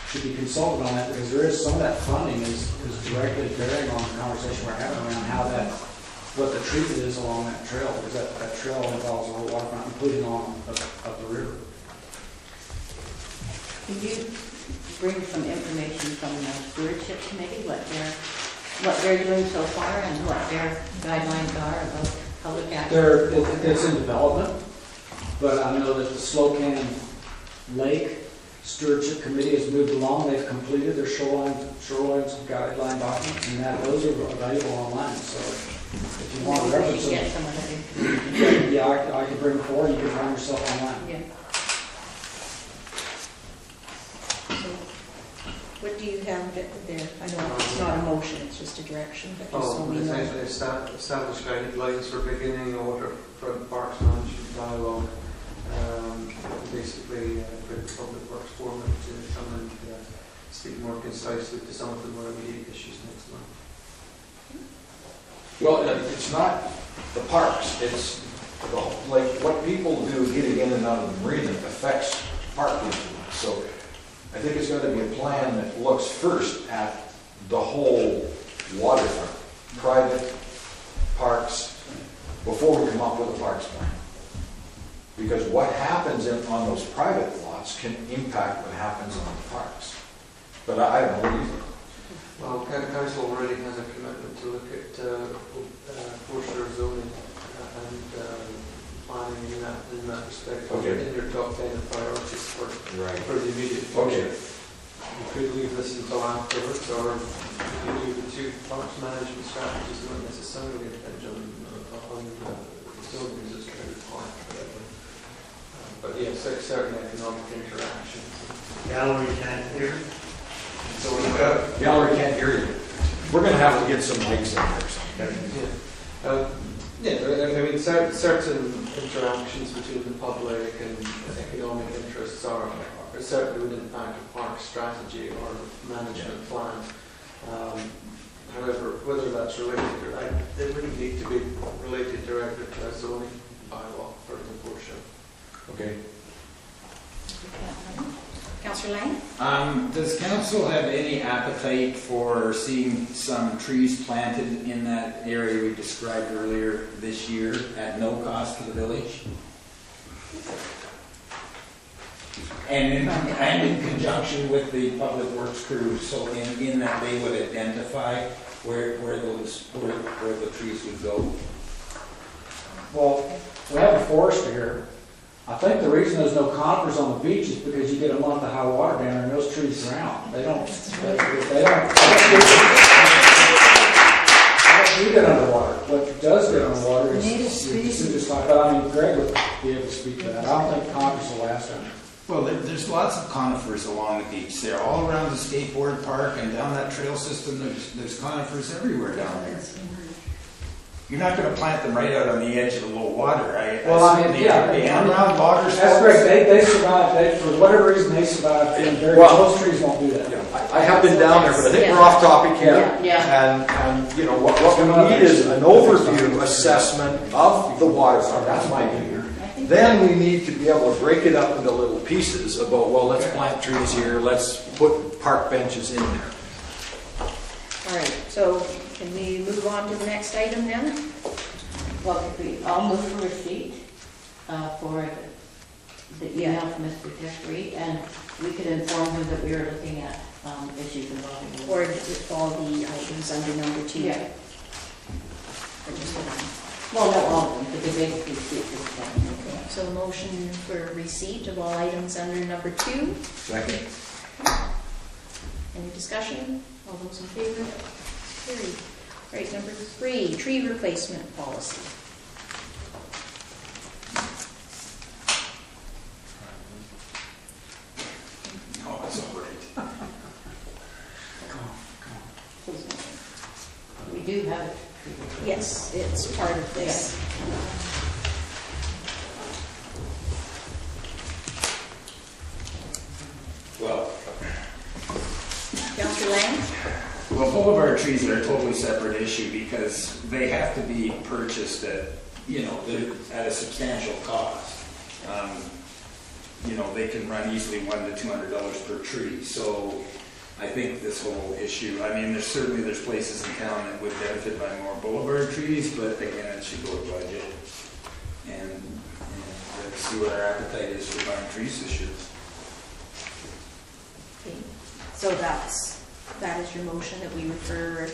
should be consulted on that, because there is some of that funding is directly bearing on the conversation we're having around how that, what the treatment is along that trail, because that trail involves the whole waterfront, including on of the river. Could you bring some information from the stewardship committee, what they're doing so far and what their guidelines are about public access? It's in development, but I know that the Slocan Lake Stewardship Committee has moved along. They've completed their shoreline guideline documents, and those are available online. So if you want to Maybe we reference should get them, some of that information. yeah, I can bring them forward. You can find yourself online. Yeah. So, what do you have there? I know it's not a motion, it's just a direction, but just so we know. Essentially establish guidelines for beginning a waterfront parks management dialogue. Basically, for the public works forum to come and speak more concisely to some of the more immediate issues next month. Well, it's not the parks, it's like what people do getting in and out of the marina affects park influence. So I think it's going to be a plan that looks first at the whole waterfront, private parks, before we come up with a parks plan. Because what happens on those private lots can impact what happens on the parks. But I don't know, what do you think? Well, council already has a commitment to look at foreshore zoning and planning in that respect. Okay. In your top 10 priorities for the immediate Okay. future. You could leave this until afterwards, or you could do the two parks management strategies, not necessarily depend on zoning as it's kind of required. But yes, certain economic interactions. Gallery can't hear. So we've got Gallery can't hear you. We're going to have to get some mics in there. I mean, certain interactions between the public and economic interests are certainly would impact a park strategy or management plan. However, whether that's related or not, it wouldn't need to be related directly to a zoning bylaw for the portion. Okay. Councillor Lang? Does council have any appetite for seeing some trees planted in that area we described earlier this year at no cost to the village? And in conjunction with the public works crew, so in that they would identify where the trees would go? Well, we have a forester here, I think the reason there's no conifers on the beach is because you get a month of high water down there and those trees drown. They don't do get underwater. What does get underwater is deciduous pine. But I mean, Greg would be able to speak to that. I don't think conifers will last down there. Well, there's lots of conifers along the beach. They're all around the skateboard park and down that trail system. There's conifers everywhere down there. You're not going to plant them right out on the edge of the low water. Around water. That's great. They survive. For whatever reason, they survive. Most trees won't do that. Yeah, I have been down there, but I think we're off topic here. Yeah. And you know, what we need is an overview assessment of the waterfront. That's my view. Then we need to be able to break it up into little pieces about, well, let's plant trees here, let's put park benches in there. All right, so can we move on to the next item then? Well, I'll move for receipt for the email from Mr. Jeffrey, and we could inform him that we are looking at issues involving. Or all the items under number 2? Yeah. Or just the one? Well, not all of them, but they basically speak to the town. Okay, so motion for receipt of all items under number 2. Second. Any discussion? All those in favor? Carried. All right, number 3, tree replacement policy. No, it's all right. We do have it. Yes, it's part of this. Well, Councillor Lang? Well, boulevard trees are a totally separate issue because they have to be purchased at, at a substantial cost. They can run easily $100 to $200 per tree. So I think this whole issue, there's places in town that would benefit by more boulevard trees, but again, it should go to budget. And let's see what our appetite is for buying trees this year. Okay, so that is your motion that we refer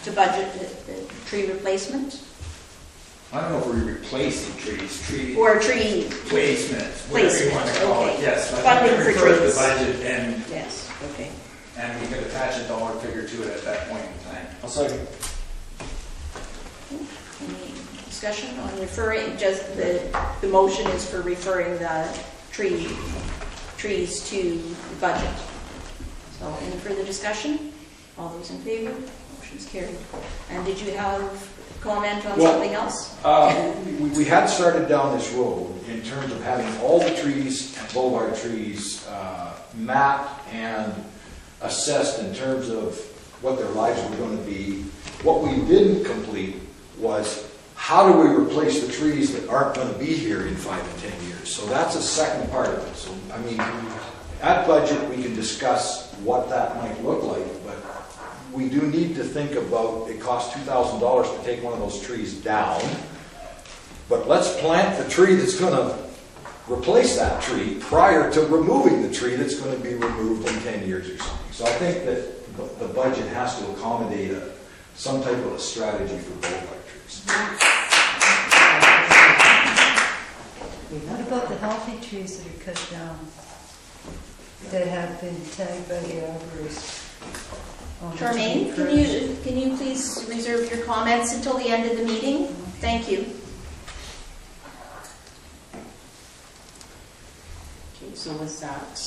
to budget the tree replacement? I don't know if we're replacing trees, Or tree placements, whatever you want to call okay. it. Yes, Funding for refer to trees. the budget, and Yes, okay. we could attach a dollar figure to it at that point in time. I'll second. Any discussion on referring, just the motion is for referring the trees to the budget. So any further discussion? All those in favor? Motion's carried. And did you have comment on something else? We had started down this road in terms of having all the trees and boulevard trees mapped and assessed in terms of what their lives were going to be. What we didn't complete was how do we replace the trees that aren't going to be here in 5 and 10 years? So that's a second part of it. So, at budget we can discuss what that might look like, but we do need to think about, it costs $2,000 to take one of those trees down, but let's plant the tree that's going to replace that tree prior to removing the tree that's going to be removed in 10 years or something. So I think that the budget has to accommodate some type of a strategy for boulevard trees. What about the healthy trees that are cut down, that have been tagged by the arborists? Charmaine, can you please reserve your comments until the end of the meeting? Thank you. Okay, so was that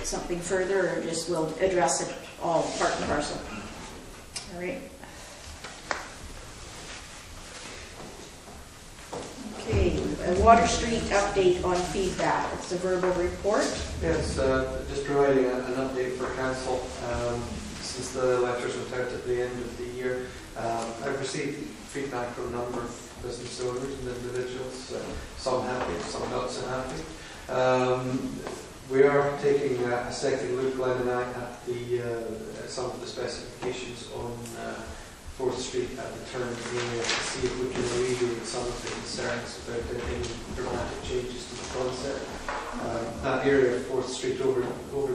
something further, or just we'll address it all part and parcel? All right. Okay, a Water Street update on feedback. It's a verbal report. Yes, just providing an update for council. Since the letters went out at the end of the year, I've received feedback from a number of business owners and individuals, some happy, some not so happy. We are taking a second look, Glenn and I, at some of the specifications on 4th Street at the turn area to see if we can alleviate some of the concerns about any dramatic changes to the concept. That area of 4th Street over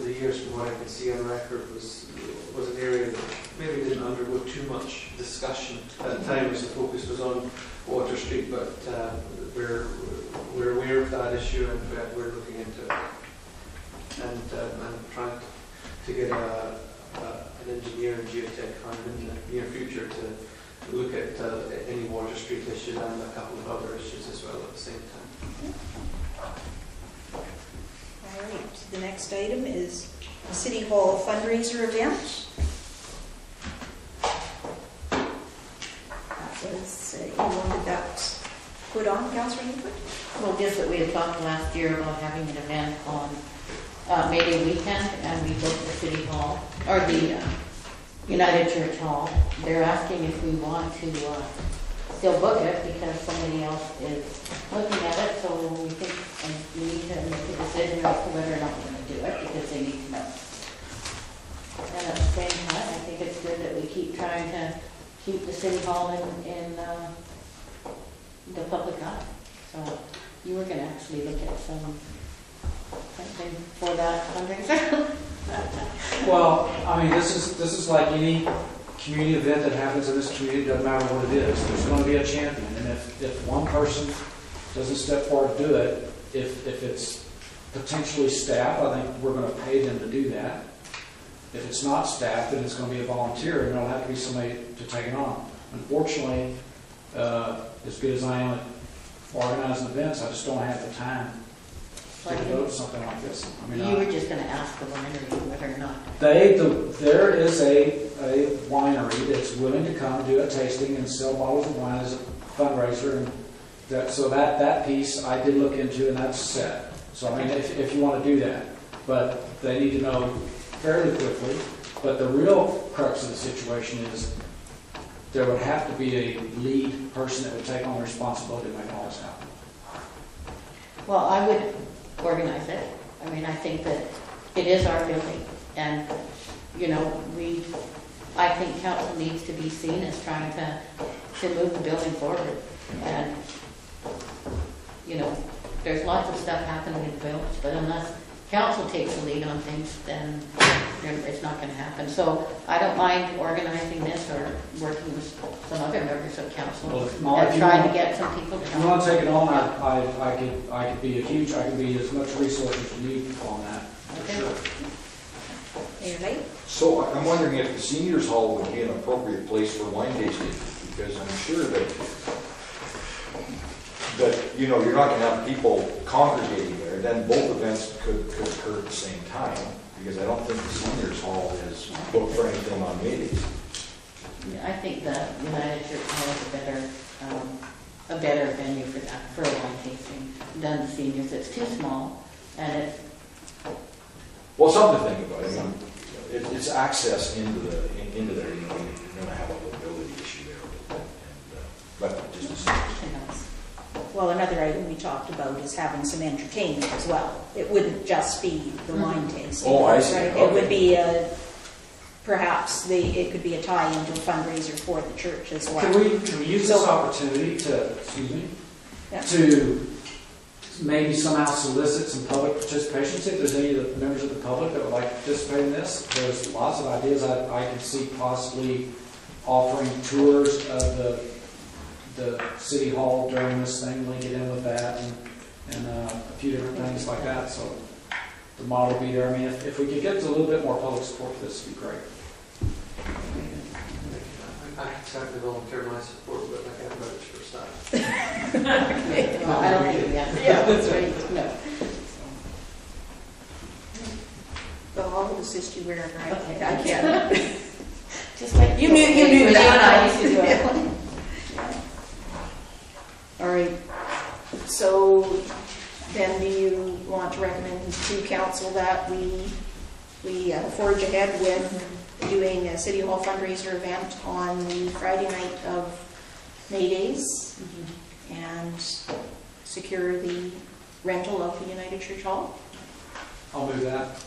the years, from what I can see on record, was an area that maybe didn't undergo too much discussion at the time, as the focus was on Water Street, but we're aware of that issue, and we're looking into it and trying to get an engineer and geotech firm in the near future to look at any Water Street issues and a couple of other issues as well at the same time. All right, the next item is the City Hall fundraiser event. That was, you wanted that put on, Councillor Newford? Well, just that we had talked last year about having an event on May Day weekend, and we booked the City Hall, or the United Church Hall. They're asking if we want to still book it because somebody else is looking at it, so we think we need to make a decision as to whether or not we're going to do it because they need to know. And at the same time, I think it's good that we keep trying to keep the City Hall in the public eye. So you were going to actually look at something for that fundraiser. Well, I mean, this is like any community event that happens in this community, doesn't matter what it is. There's going to be a champion, and if one person doesn't step forward to do it, if it's potentially staff, I think we're going to pay them to do that. If it's not staff, then it's going to be a volunteer, and there'll have to be somebody to take it on. Unfortunately, as good as I am at organizing events, I just don't have the time to devote something like this. I mean, You were just going to ask the winery whether or not. There is a winery that's willing to come do a tasting and sell bottles of wine as a fundraiser, and that piece I did look into, and that's set. So I mean, if you want to do that, but they need to know fairly quickly. But the real crux of the situation is there would have to be a lead person that would take on the responsibility to make all this happen. Well, I would organize it. I mean, I think that it is our building, and you know, I think council needs to be seen as trying to move the building forward. And you know, there's lots of stuff happening in the village, but unless council takes the lead on things, then it's not going to happen. So I don't mind organizing this or working with some other members of council and trying to get some people to If you want to take it on, I could be as much resource as you need on that. Okay. Sure. Anybody? So I'm wondering if the seniors hall would be an appropriate place for wine tasting, because I'm sure that you know, you're not going to have people congregating there. Then both events could occur at the same time, because I don't think the seniors hall is booked for anything on May. I think the United Church Hall is a better venue for that, for a wine tasting than the seniors. It's too small, and it's Well, something to think about. I mean, it's access into there. You know, you're going to have a mobility issue there, but just a second. Well, another item we talked about is having some entertainment as well. It wouldn't just be the wine tasting. Oh, I see. Right? Okay. It would be it could be a tie-in to a fundraiser for the church as well. Can we use this opportunity to maybe somehow solicit some public participation? See if there's any of the members of the public that would like to participate in this. There's lots of ideas. I can see possibly offering tours of the city hall during this thing, link it in with that, and a few different things like that. So the model will be there. I mean, if we could get a little bit more public support for this, would be great. I can certainly volunteer my support, but I can't vouch for staff. well, I don't think we have to. Yeah. That's right. No. Well, I'll assist you wherever I Okay. can. Just like You knew that. I used to do it. All right. So then do you want to recommend to council that we forge ahead with doing a City Hall fundraiser event on the Friday night of May Days and secure the rental of the United Church Hall? I'll move that.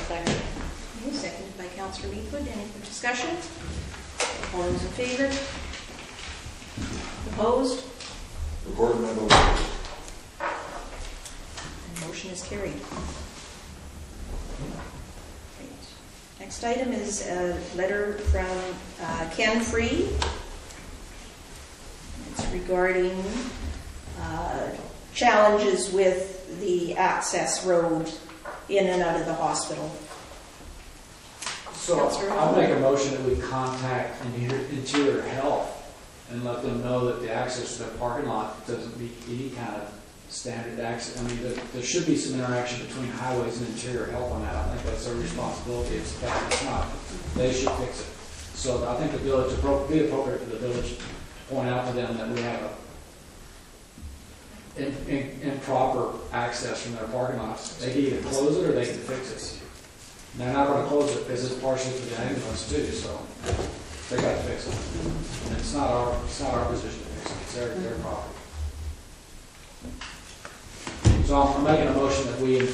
Second. Second. seconded by Councillor Leawood. Any discussion? All those in favor? Opposed? Record my vote. And motion is carried. Next item is a letter from Ken Free. It's regarding challenges with the access road in and out of the hospital. So I'll make a motion that we contact Interior Health and let them know that the access to their parking lot doesn't meet any kind of standard access. I mean, there should be some interaction between highways and Interior Health on that. I think that's their responsibility. It's not. They should fix it. So I think the village, be appropriate for the village to point out to them that we have improper access from their parking lots. They can either close it or they can fix it. They're not going to close it because it's partially for the ambulance too, so they got to fix it. And it's not our position to fix it. It's their property. So I'm making a motion that we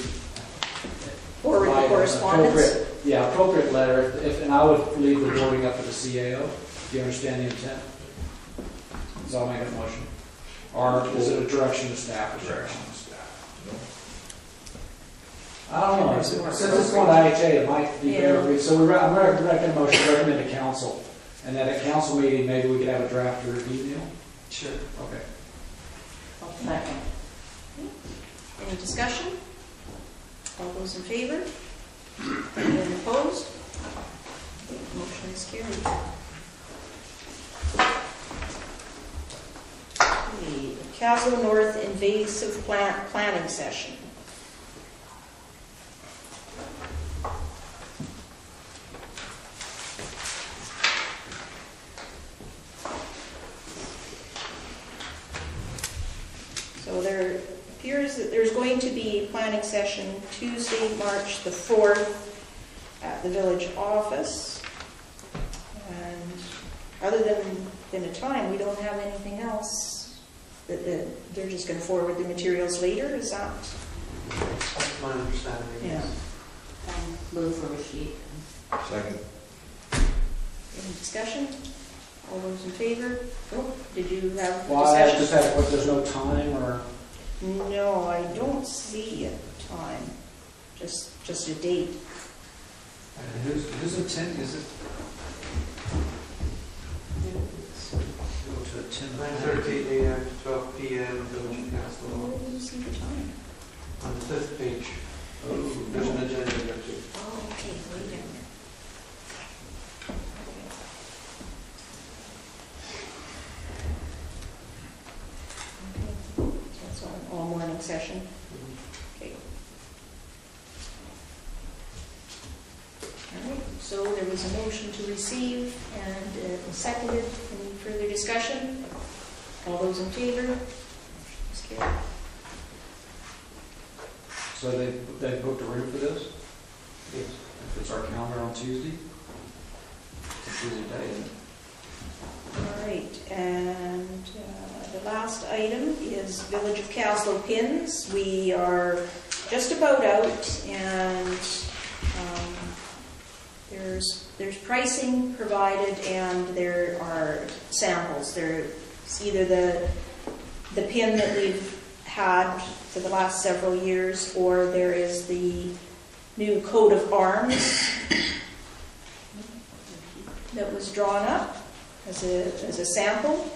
Forward the provide an correspondence. appropriate letter, and I would leave the wording up to the CAO. Do you understand the intent? So I'll make a motion. Or is it a direction to staff? Direction to staff. I don't know. Since it's going to IHA, it might be better. So I'm making a motion to recommend to council, and at a council meeting, maybe we could have a draft or an email. Sure. Okay. I'll second. Any discussion? All those in favor? Anyone opposed? Motion is carried. The Kaslo North invasive plant planning session. So there appears that there's going to be a planning session Tuesday, March the 4th at the village office. And other than a time, we don't have anything else. They're just going to forward the materials later, is that? That's my understanding. Yeah. Move for receipt. Second. Any discussion? All those in favor? Oh, did you have Well, I discussion? just had, there's no time or? No, I don't see a time, just a date. Whose intent is it? Go to a 9:30 a.m. to 12 p.m. Village Council Where did you see the time? on the 5th page. There's an agenda there too. Oh, okay, way down there. Okay. So that's an all-morning session. Okay. All right, so there was a motion to receive and seconded. Any further discussion? All those in favor? Motion is carried. So they booked a room for this? Yes. If it's our calendar on Tuesday? It's a Tuesday day, isn't it? All right, and the last item is Village of Kaslo pins. We are just about out, and there's pricing provided, and there are samples. There's either the pin that we've had for the last several years, or there is the new coat of arms that was drawn up as a sample.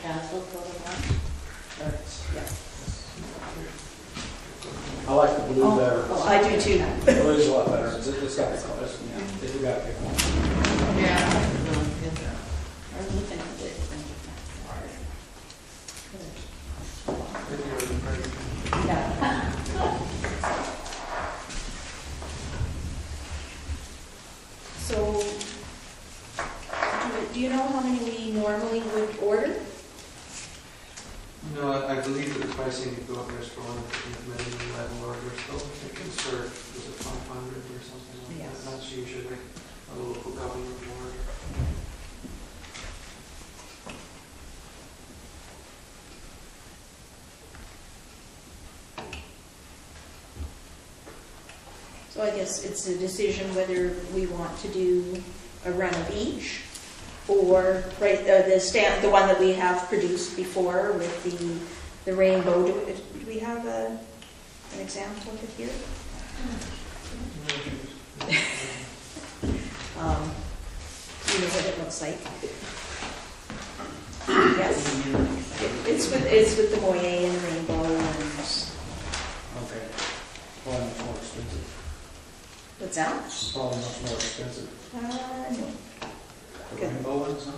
Council for the Yeah. I like the blue better. Oh, I do too. Blue's a lot better. It's got the colors. Yeah, we got to pick one. Yeah. I was looking at it. Yeah. So, do you know how many we normally would order? No, I believe that the pricing would go up there for one minimum level order, so I think it's for, was it 500 or something like Yes. that? That's usually a local government order. So I guess it's a decision whether we want to do a run of each, or the one that we have produced before with the rainbow. Do we have an example of it here? You know what it looks like. Yes. It's with the moire and rainbow and Okay. Probably much more expensive. what's that? Probably much more expensive. No. The rainbow ones, huh?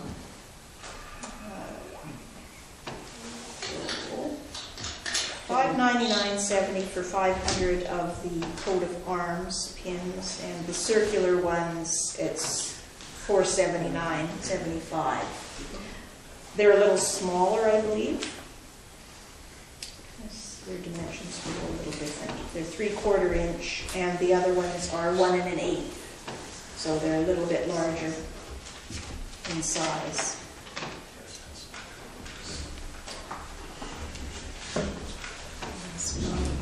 $599.70 for 500 of the coat of arms pins, and the circular ones, it's $479.75. They're a little smaller, I believe. Yes, their dimensions are a little different. They're 3/4 inch, and the other ones are 1 1/8. So they're a little bit larger in size.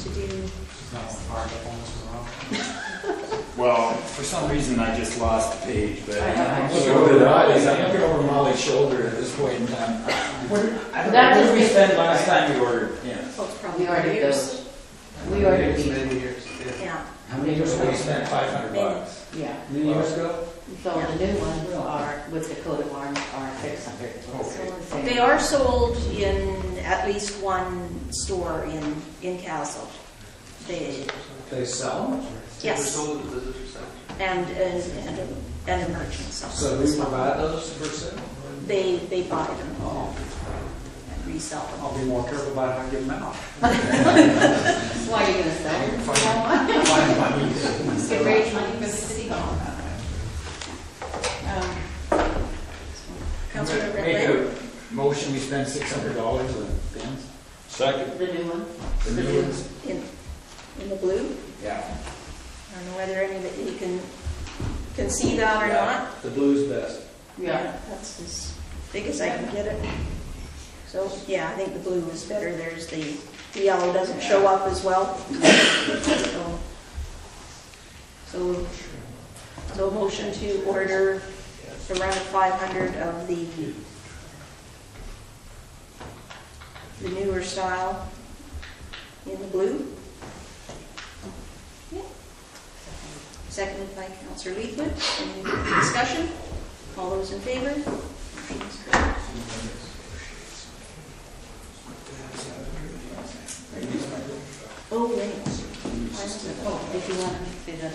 To do. No, hard up on this one. Well, for some reason I just lost the page, but I'm So did I. looking over Molly's shoulder at this point in time. I don't know, That what was did we just- spend last time we ordered? Yeah. Oh, it's probably We ordered years. those. We ordered It's these. many years, yeah. Yeah. How many years ago we spent $500? Yeah. Many years ago? So the new ones are, with the coat of arms, are 600. Okay. They are sold in at least one store in Castle. They sell them? They're Yes, sold at the visitor center. and a merchant sells So them we as well. provide those for sale? They buy them Oh, and resell them. I'll be more careful about how I give them out. Why are you gonna sell them? Find money. To raise money for the city hall. Councilor Make Redley? a motion, we spend $600 on pins. Second. The new one? The new ones? In the blue? Yeah. I don't know whether any of you can see that or Yeah. not. The blue's best. Yeah. That's as big as I can get it. So, yeah, I think the blue is better. There's the yellow doesn't show up as well. So motion to order around 500 of the newer style in the blue. Yeah. Seconded by Councillor Leithwood. Any discussion? All those in favor? Motion is carried. Oh, wait. Oh, did you want to say that?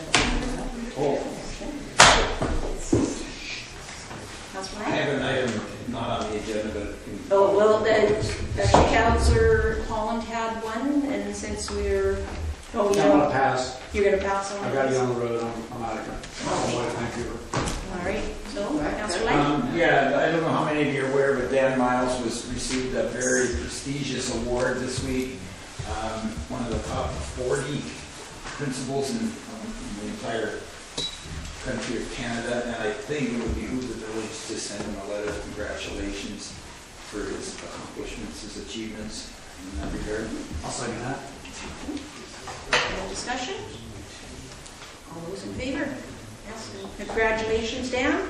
Councillor I Knight? have an item not on the agenda, but. Oh, well, actually, Councillor Holland had one, and since we're, oh, I'm you gonna know, pass. you're gonna pass on I got this? you on the road, I'm out of here. Oh, thank you. All right, so, Councillor Knight? Yeah, I don't know how many of you are aware, but Dan Miles received a very prestigious award this week. One of the top 40 principals in the entire country of Canada, and I think it would behoove the village to send him a letter of congratulations for his accomplishments, his achievements in that regard. I'll second that. No discussion? All those in favor? Yes, and congratulations, Dan.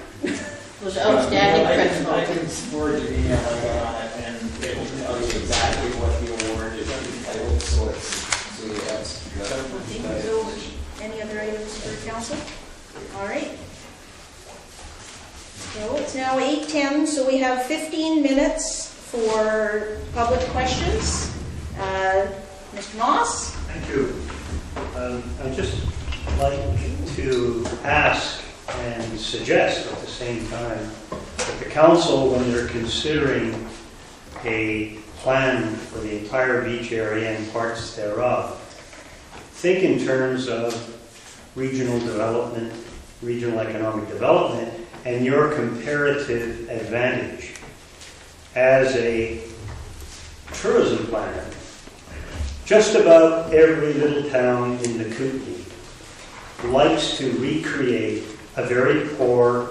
Was outstanding I principal. can forward you the email I got on it, and it will tell you exactly what the award is entitled, so yes. Okay, so any other items for council? All right. So it's now 8:10, so we have 15 minutes for public questions. Mr. Moss? Thank you. I'd just like to ask and suggest at the same time that the council, when they're considering a plan for the entire beach area and parts thereof, think in terms of regional development, regional economic development, and your comparative advantage. As a tourism planner, just about every little town in the Kootenai likes to recreate a very poor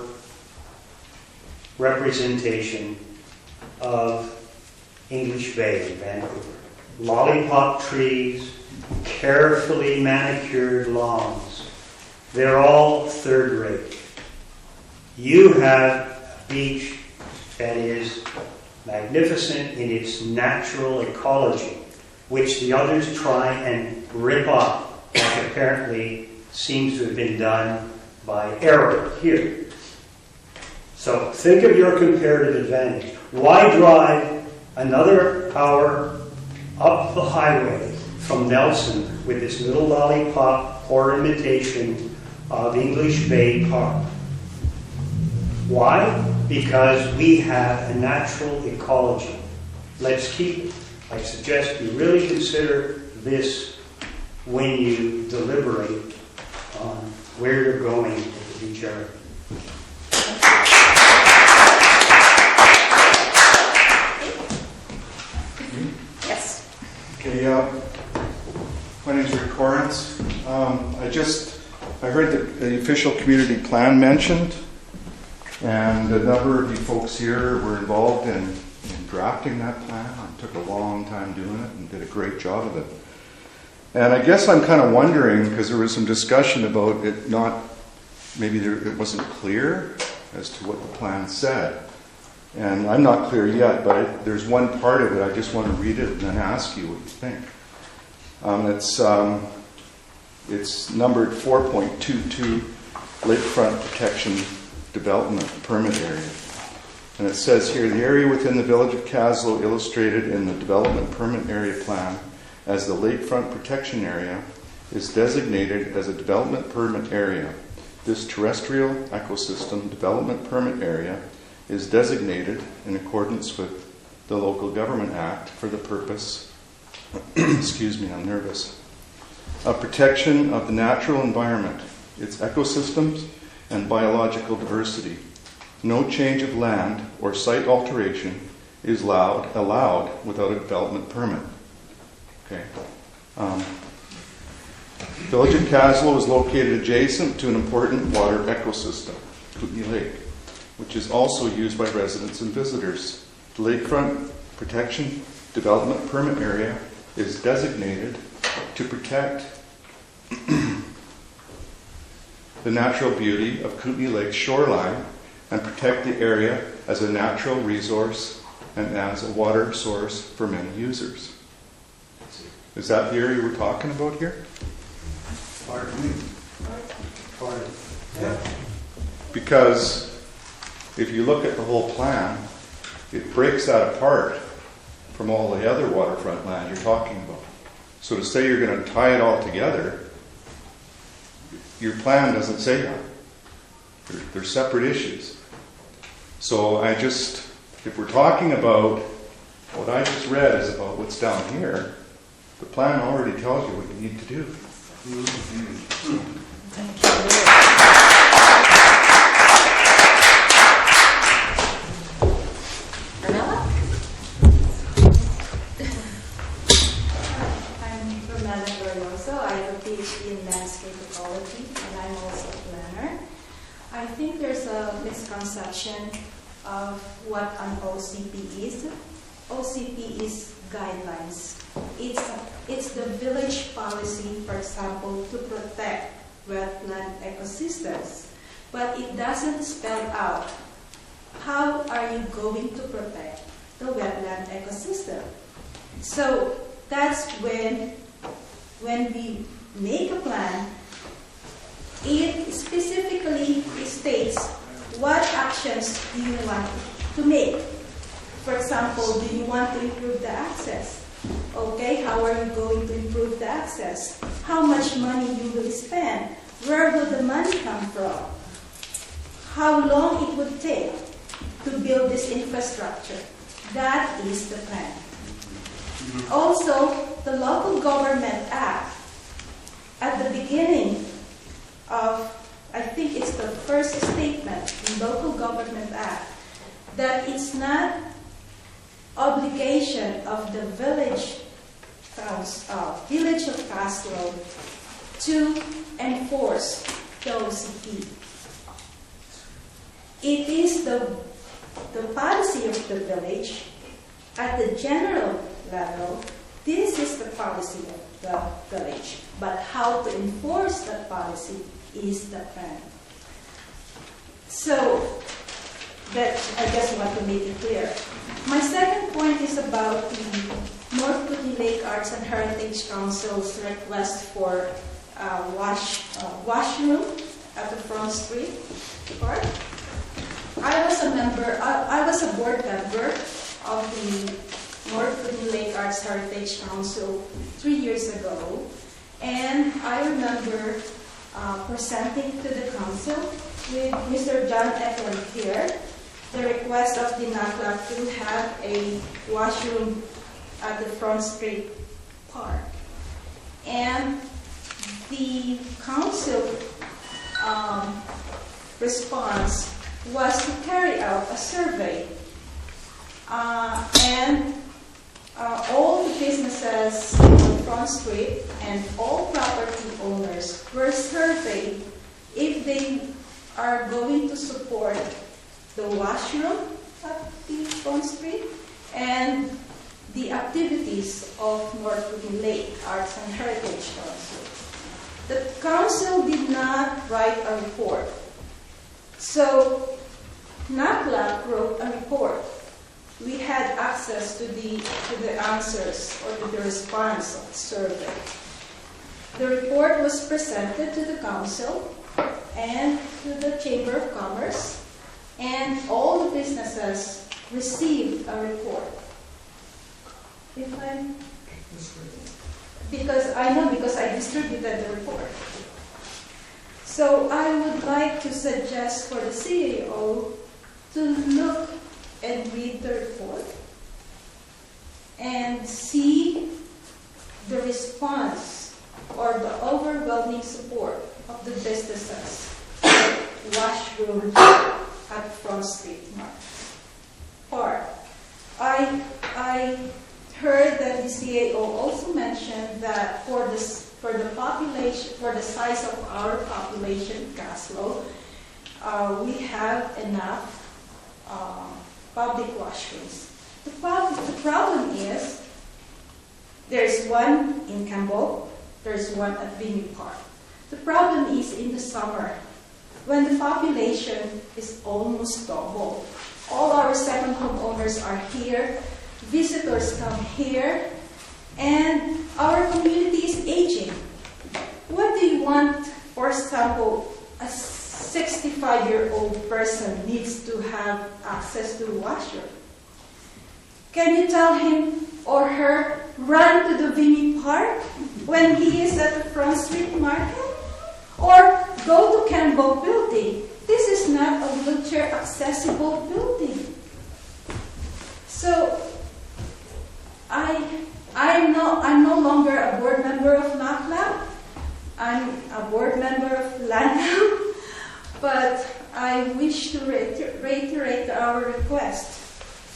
representation of English Bay in Vancouver. Lollipop trees, carefully manicured lawns, they're all third rate. You have a beach that is magnificent in its natural ecology, which the others try and rip off, like apparently seems to have been done by error here. So think of your comparative advantage. Why drive another hour up the highway from Nelson with this little lollipop or imitation of English Bay Park? Why? Because we have a natural ecology. Let's keep it. I suggest you really consider this when you deliberate on where you're going with the beach area. Yes. Okay, my name is Rick Correns. I heard the official community plan mentioned, and a number of you folks here were involved in drafting that plan. It took a long time doing it and did a great job of it. And I guess I'm kind of wondering, because there was some discussion about it it wasn't clear as to what the plan said. And I'm not clear yet, but there's one part of it, I just want to read it and then ask you what you think. It's numbered 4.22, Lakefront Protection Development Permit Area. And it says here, the area within the village of Kaslo illustrated in the Development Permit Area Plan as the Lakefront Protection Area is designated as a development permit area. This terrestrial ecosystem development permit area is designated in accordance with the Local Government Act for the purpose, excuse me, I'm nervous, of protection of the natural environment, its ecosystems, and biological diversity. No change of land or site alteration is allowed without a development permit. Okay. Village of Kaslo is located adjacent to an important water ecosystem, Kootenai Lake, which is also used by residents and visitors. The Lakefront Protection Development Permit Area is designated to protect the natural beauty of Kootenai Lake's shoreline and protect the area as a natural resource and as a water source for many users. Is that the area we're talking about here? Pardon me. Pardon. Yeah. Because if you look at the whole plan, it breaks that apart from all the other waterfront land you're talking about. So to say you're going to tie it all together, your plan doesn't say that. They're separate issues. So if we're talking about what I just read is about what's down here, the plan already tells you what you need to do. Thank you. I'm Fernanda Glorioso. I have a PhD in landscape ecology, and I'm also a planner. I think there's a misconception of what an OCP is. OCP is guidelines. It's the village policy, for example, to protect wetland ecosystems. But it doesn't spell out how are you going to protect the wetland ecosystem. So that's when we make a plan, it specifically states what actions do you want to make. For example, do you want to improve the access? Okay, how are you going to improve the access? How much money you will spend? Where will the money come from? How long it would take to build this infrastructure? That is the plan. Also, the Local Government Act, at the beginning of, I think it's the first statement in Local Government Act, that it's not obligation of the village of Kaslo to enforce the OCP. It is the policy of the village at the general level. This is the policy of the village. But how how to enforce that policy is the plan. So, that I just want to make it clear. My second point is about the North Kootenay Lake Arts and Heritage Council's request for washroom at the Front Street Park. I was a board member of the North Kootenay Lake Arts Heritage Council 3 years ago, and I remember presenting to the council with Mr. John Eklund here the request of the NACLAC to have a washroom at the Front Street Park. And the council response was to carry out a survey. And all the businesses on the Front Street and all property owners were surveyed if they are going to support the washroom at the Front Street and the activities of North Kootenay Lake Arts and Heritage Council. The council did not write a report. So NACLAC wrote a report. We had access to the answers or to the response of the survey. The report was presented to the council and to the Chamber of Commerce, and all the businesses received a report. Because I distributed the report. So I would like to suggest for the CEO to look and read the report and see the response or the overwhelming support of the businesses for washroom at Front Street Park. I heard that the CAO also mentioned that for the population, for the size of our population, Kaslo, we have enough public washrooms. The problem is there's one in Campbell, there's one at Vinnie Park. The problem is in the summer when the population is almost double. All our second homeowners are here, visitors come here, and our community is aging. What do you want, for example, a 65-year-old person needs to have access to the washroom? Can you tell him or her, run to the Vinnie Park when he is at the Front Street Market? Or go to Campbell Building? This is not a wheelchair accessible building. So, I'm no longer a board member of NACLAC. I'm a board member of LANAM, but I wish to reiterate our request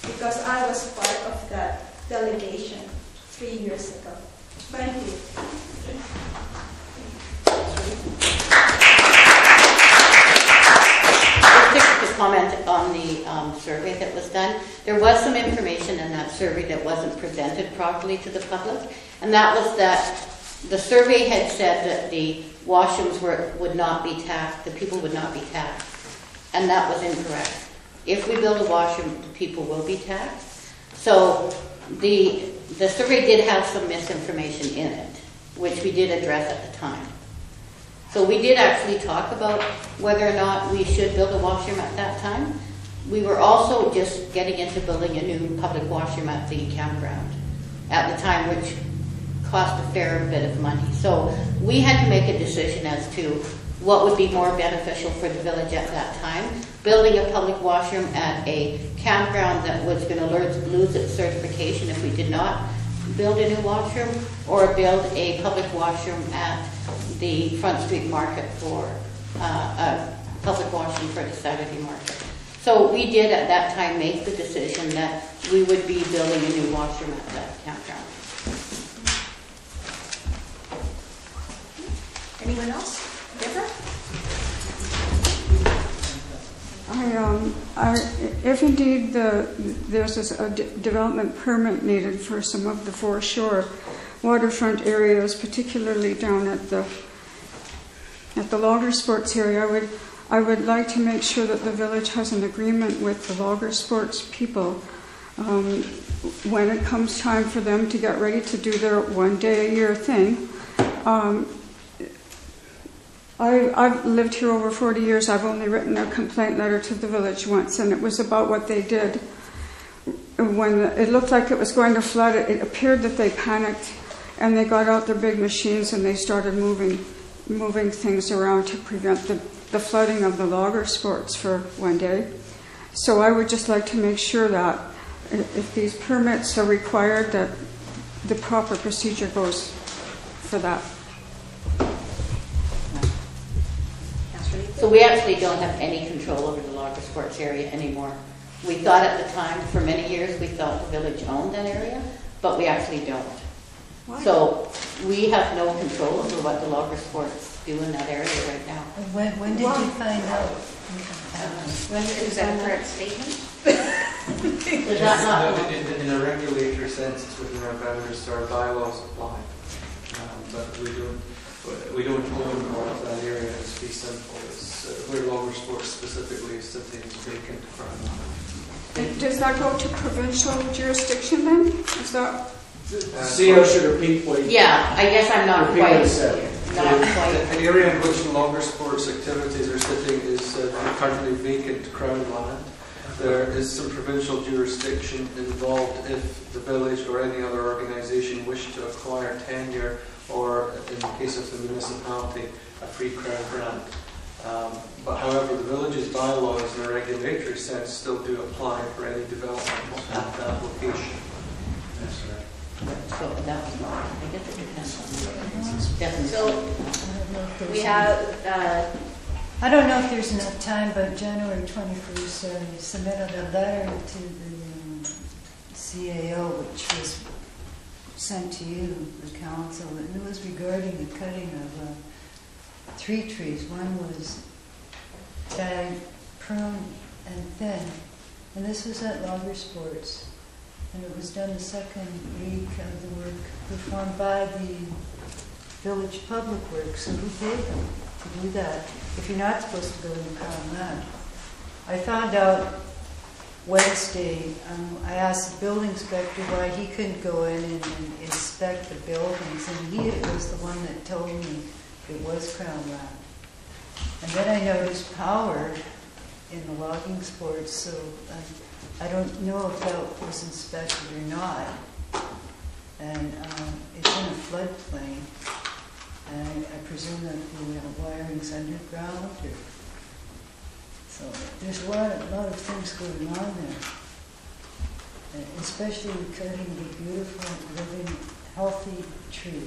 because I was part of that delegation 3 years ago. Thank you. Just to comment on the survey that was done, there was some information in that survey that wasn't presented properly to the public, and that was that the survey had said that the washrooms would not be taxed, the people would not be taxed, and that was incorrect. If we build a washroom, the people will be taxed. So the survey did have some misinformation in it, which we did address at the time. So we did actually talk about whether or not we should build a washroom at that time. We were also just getting into building a new public washroom at the campground at the time, which cost a fair bit of money. So we had to make a decision as to what would be more beneficial for the village at that time. Building a public washroom at a campground that was going to lose its certification if we did not build a new washroom, or build a public washroom at the Front Street Market for a public washroom for the Saturday market. So we did at that time make the decision that we would be building a new washroom at that campground. Anyone else? Deborah? If indeed there's a development permit needed for some of the foreshore, waterfront areas, particularly down at the logger sports area, I would like to make sure that the village has an agreement with the logger sports people when it comes time for them to get ready to do their 1 day a year thing. I've lived here over 40 years. I've only written a complaint letter to the village once, and it was about what they did. When it looked like it was going to flood, it appeared that they panicked, and they got out their big machines and they started moving things around to prevent the flooding of the logger sports for 1 day. So I would just like to make sure that if these permits are required, that the proper procedure goes for that. So we actually don't have any control over the logger sports area anymore. We thought at the time, for many years, we thought the village owned that area, but we actually don't. Why? So we have no control over what the logger sports do in that area right now. When did you find out? Is that a correct statement? Is that not? In a regulatory sense, it's within our boundaries, so our bylaws apply. But we don't own all of that area. It's fee simple. It's where logger sports specifically is sitting is vacant ground. Does that go to provincial jurisdiction then? Is that? CO should repeat what he... Yeah, I guess I'm not Repeat what he quite. said. Not quite. The area in which the logger sports activities are sitting is currently vacant Crown land. There is some provincial jurisdiction involved if the village or any other organisation wish to acquire tenure, or in the case of the municipality, a free Crown grant. But however, the village's bylaws in a regulatory sense still do apply for any development at that location. So that was not, I guess it depends on definitely. So we have, I don't know if there's enough time, but January 21st, you submitted a letter to the CAO, which was sent to you, the council, and it was regarding the cutting of 3 trees. One was tagged, prune, and thin, and this was at Logger Sports, and it was done the second week of the work performed by the village public works. So who paid them to do that if you're not supposed to go in Crown land? I found out Wednesday, I asked the building inspector why he couldn't go in and inspect the buildings, and he was the one that told me it was Crown land. And then I noticed power in the logging sports, so I don't know if that was inspected or not. And it's in a floodplain, and I presume that the wiring's underground. So there's a lot of things going on there, especially cutting the beautiful, living, healthy tree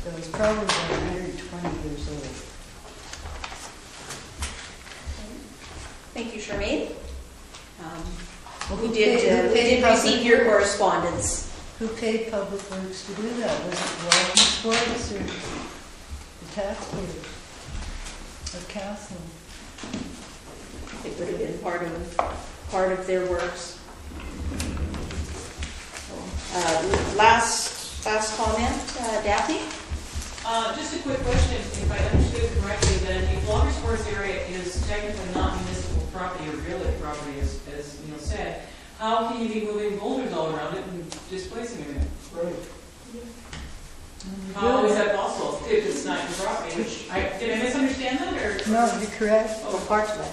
that was probably about 120 years old. thank you, Charmaine. We Who did paid receive public your works? correspondence. Who paid Public Works to do that? Was it Walking Sports or the taxpayers of Castle? It would have been part of their works. So, last comment, Daphne? Just a quick question, if I understood correctly, then if Logger Sports area is technically not municipal property or village property, as Neil said, how can you be moving boulders all around it and displacing everything? Right. How is that possible if it's not your property? Did I misunderstand that, or? No, you're correct. Or parts of it.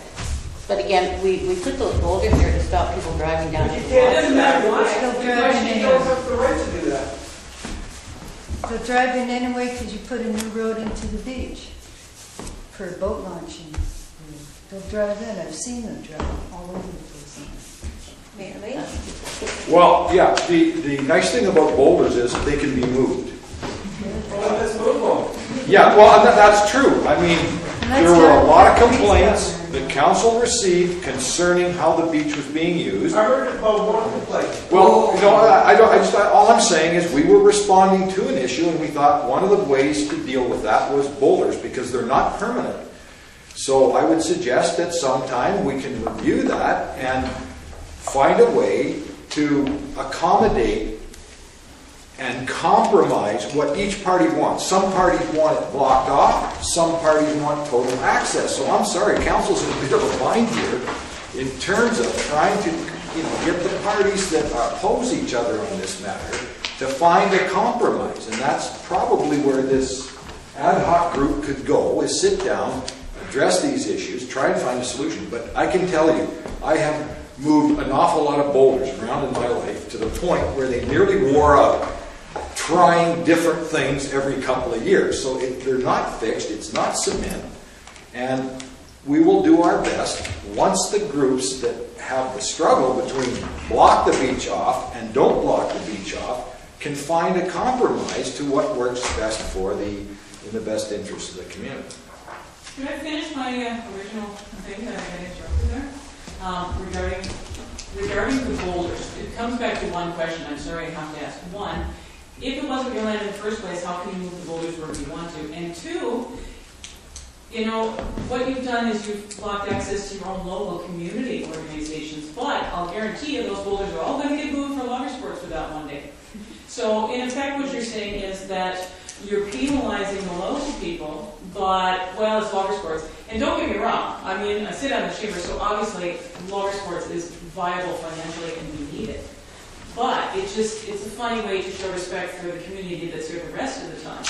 But again, we put those boulders there to stop people driving down. It doesn't matter why. Still The driving question in. goes up the right to do that. So driving anyway, because you put a new road into the beach for boat launching. They'll drive in. I've seen them drive all over the place. Mayor Lee? Well, yeah, the nice thing about boulders is they can be moved. Well, let's move on. Yeah, well, that's true. I mean, And there that's were a not lot of trees complaints down the council received concerning how the beach was being used. I heard about one complaint. Well, no, all I'm saying is we were responding to an issue, and we thought one of the ways to deal with that was boulders, because they're not permanent. So I would suggest that sometime we can review that and find a way to accommodate and compromise what each party wants. Some parties want it blocked off, some parties want total access. So I'm sorry, council's in a bit of a bind here in terms of trying to get the parties that oppose each other on this matter to find a compromise. And that's probably where this ad hoc group could go, is sit down, address these issues, try and find a solution. But I can tell you, I have moved an awful lot of boulders around in my life to the point where they nearly wore out trying different things every couple of years. So they're not fixed, it's not cement, and we will do our best once the groups that have the struggle between block the beach off and don't block the beach off can find a compromise to what works best for in the best interest of the community. Can I finish my original thing that I had interrupted there? Regarding the boulders, it comes back to one question. I'm sorry I have to ask. One, if it wasn't your land in the first place, how can you move the boulders wherever you want to? And two, what you've done is you've blocked access to your own local community organizations, but I'll guarantee you those boulders are all going to get moved for logger sports for that one day. So in effect what you're saying is that you're penalizing the local people, but, well, it's logger sports. And don't get me wrong, I mean, I sit on the chamber, so obviously logger sports is viable financially and we need it. But it's a funny way to show respect for the community that's here the rest of the time.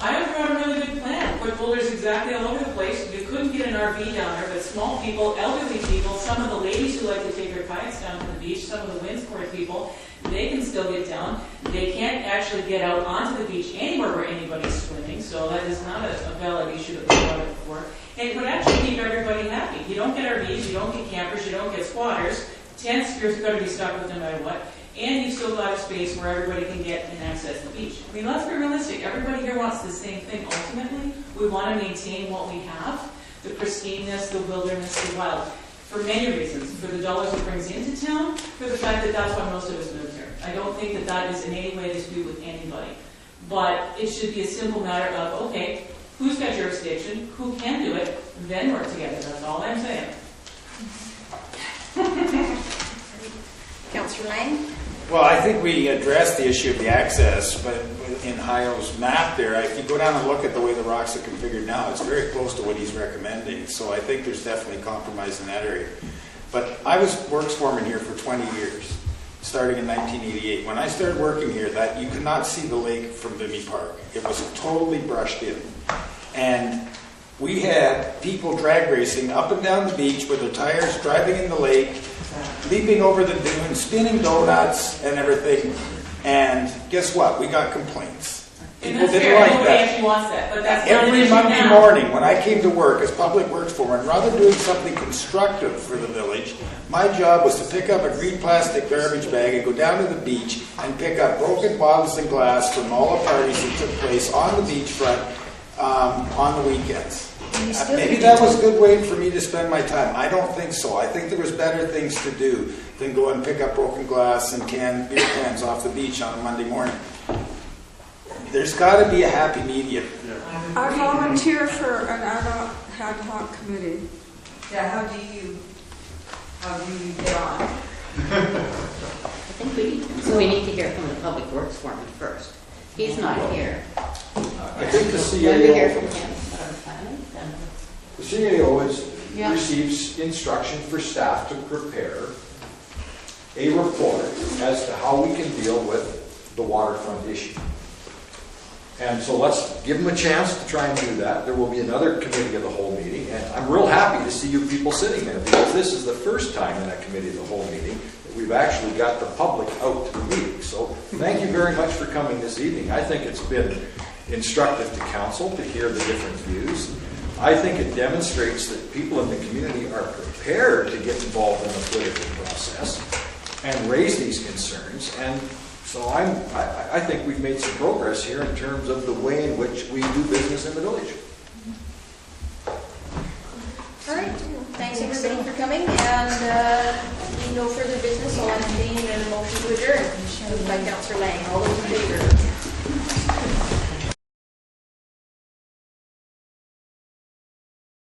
I have got a really good plan. Put boulders exactly all over the place. You couldn't get an RV down there, but small people, elderly people, some of the ladies who like to take their kayaks down to the beach, some of the windsport people, they can still get down. They can't actually get out onto the beach anywhere where anybody's swimming, so that is not a valid issue that we brought up before. And it would actually keep everybody happy. You don't get RVs, you don't get campers, you don't get squatters. Tents, you're going to be stuck with no matter what. And you've still got a space where everybody can get and access the beach. I mean, let's be realistic. Everybody here wants the same thing ultimately. We want to maintain what we have, the pristineness, the wilderness, the wild, for many reasons. For the dollars it brings into town, for the fact that that's why most of us moved here. I don't think that that is in any way a dispute with anybody. But it should be a simple matter of, okay, who's got jurisdiction, who can do it, then work together. That's all I'm saying. Councillor Lang? Well, I think we addressed the issue of the access, but in Hayo's map there, if you go down and look at the way the rocks are configured now, it's very close to what he's recommending. So I think there's definitely compromise in that area. But I was works foreman here for 20 years, starting in 1988. When I started working here, that you could not see the lake from Vimy Park. It was totally brushed in. And we had people drag racing up and down the beach with their tires, driving in the lake, leaping over the dune, spinning donuts and everything. And guess what? We got complaints. People didn't like Nobody actually wants that, but that's not an Every issue Monday now. morning when I came to work as public works foreman, rather than doing something constructive for the village, my job was to pick up a green plastic garbage bag and go down to the beach and pick up broken bottles and glass from all the parties that took place on the beachfront on the weekends. Maybe that was a good way for me to spend my time. I don't think so. I think there was better things to do than go and pick up broken glass and beer cans off the beach on a Monday morning. There's got to be a happy medium. I volunteer for an ad hoc committee. Yeah, how do you get on? I think we need to hear from the public works foreman first. He's not here. I think the When we hear from CAO, him. the CAO receives instruction for staff to prepare a report as to how we can deal with the waterfront issue. And so let's give them a chance to try and do that. There will be another committee of the whole meeting, and I'm real happy to see you people sitting there, because this is the first time in that committee of the whole meeting that we've actually got the public out to the meeting. So thank you very much for coming this evening. I think it's been instructive to council to hear the different views. I think it demonstrates that people in the community are prepared to get involved in the political process and raise these concerns. And so I think we've made some progress here in terms of the way in which we do business in the village. All right, thanks everybody for coming, and no further business, I'll entertain a motion to adjourn. Moved by Councillor Lang. All those in favor?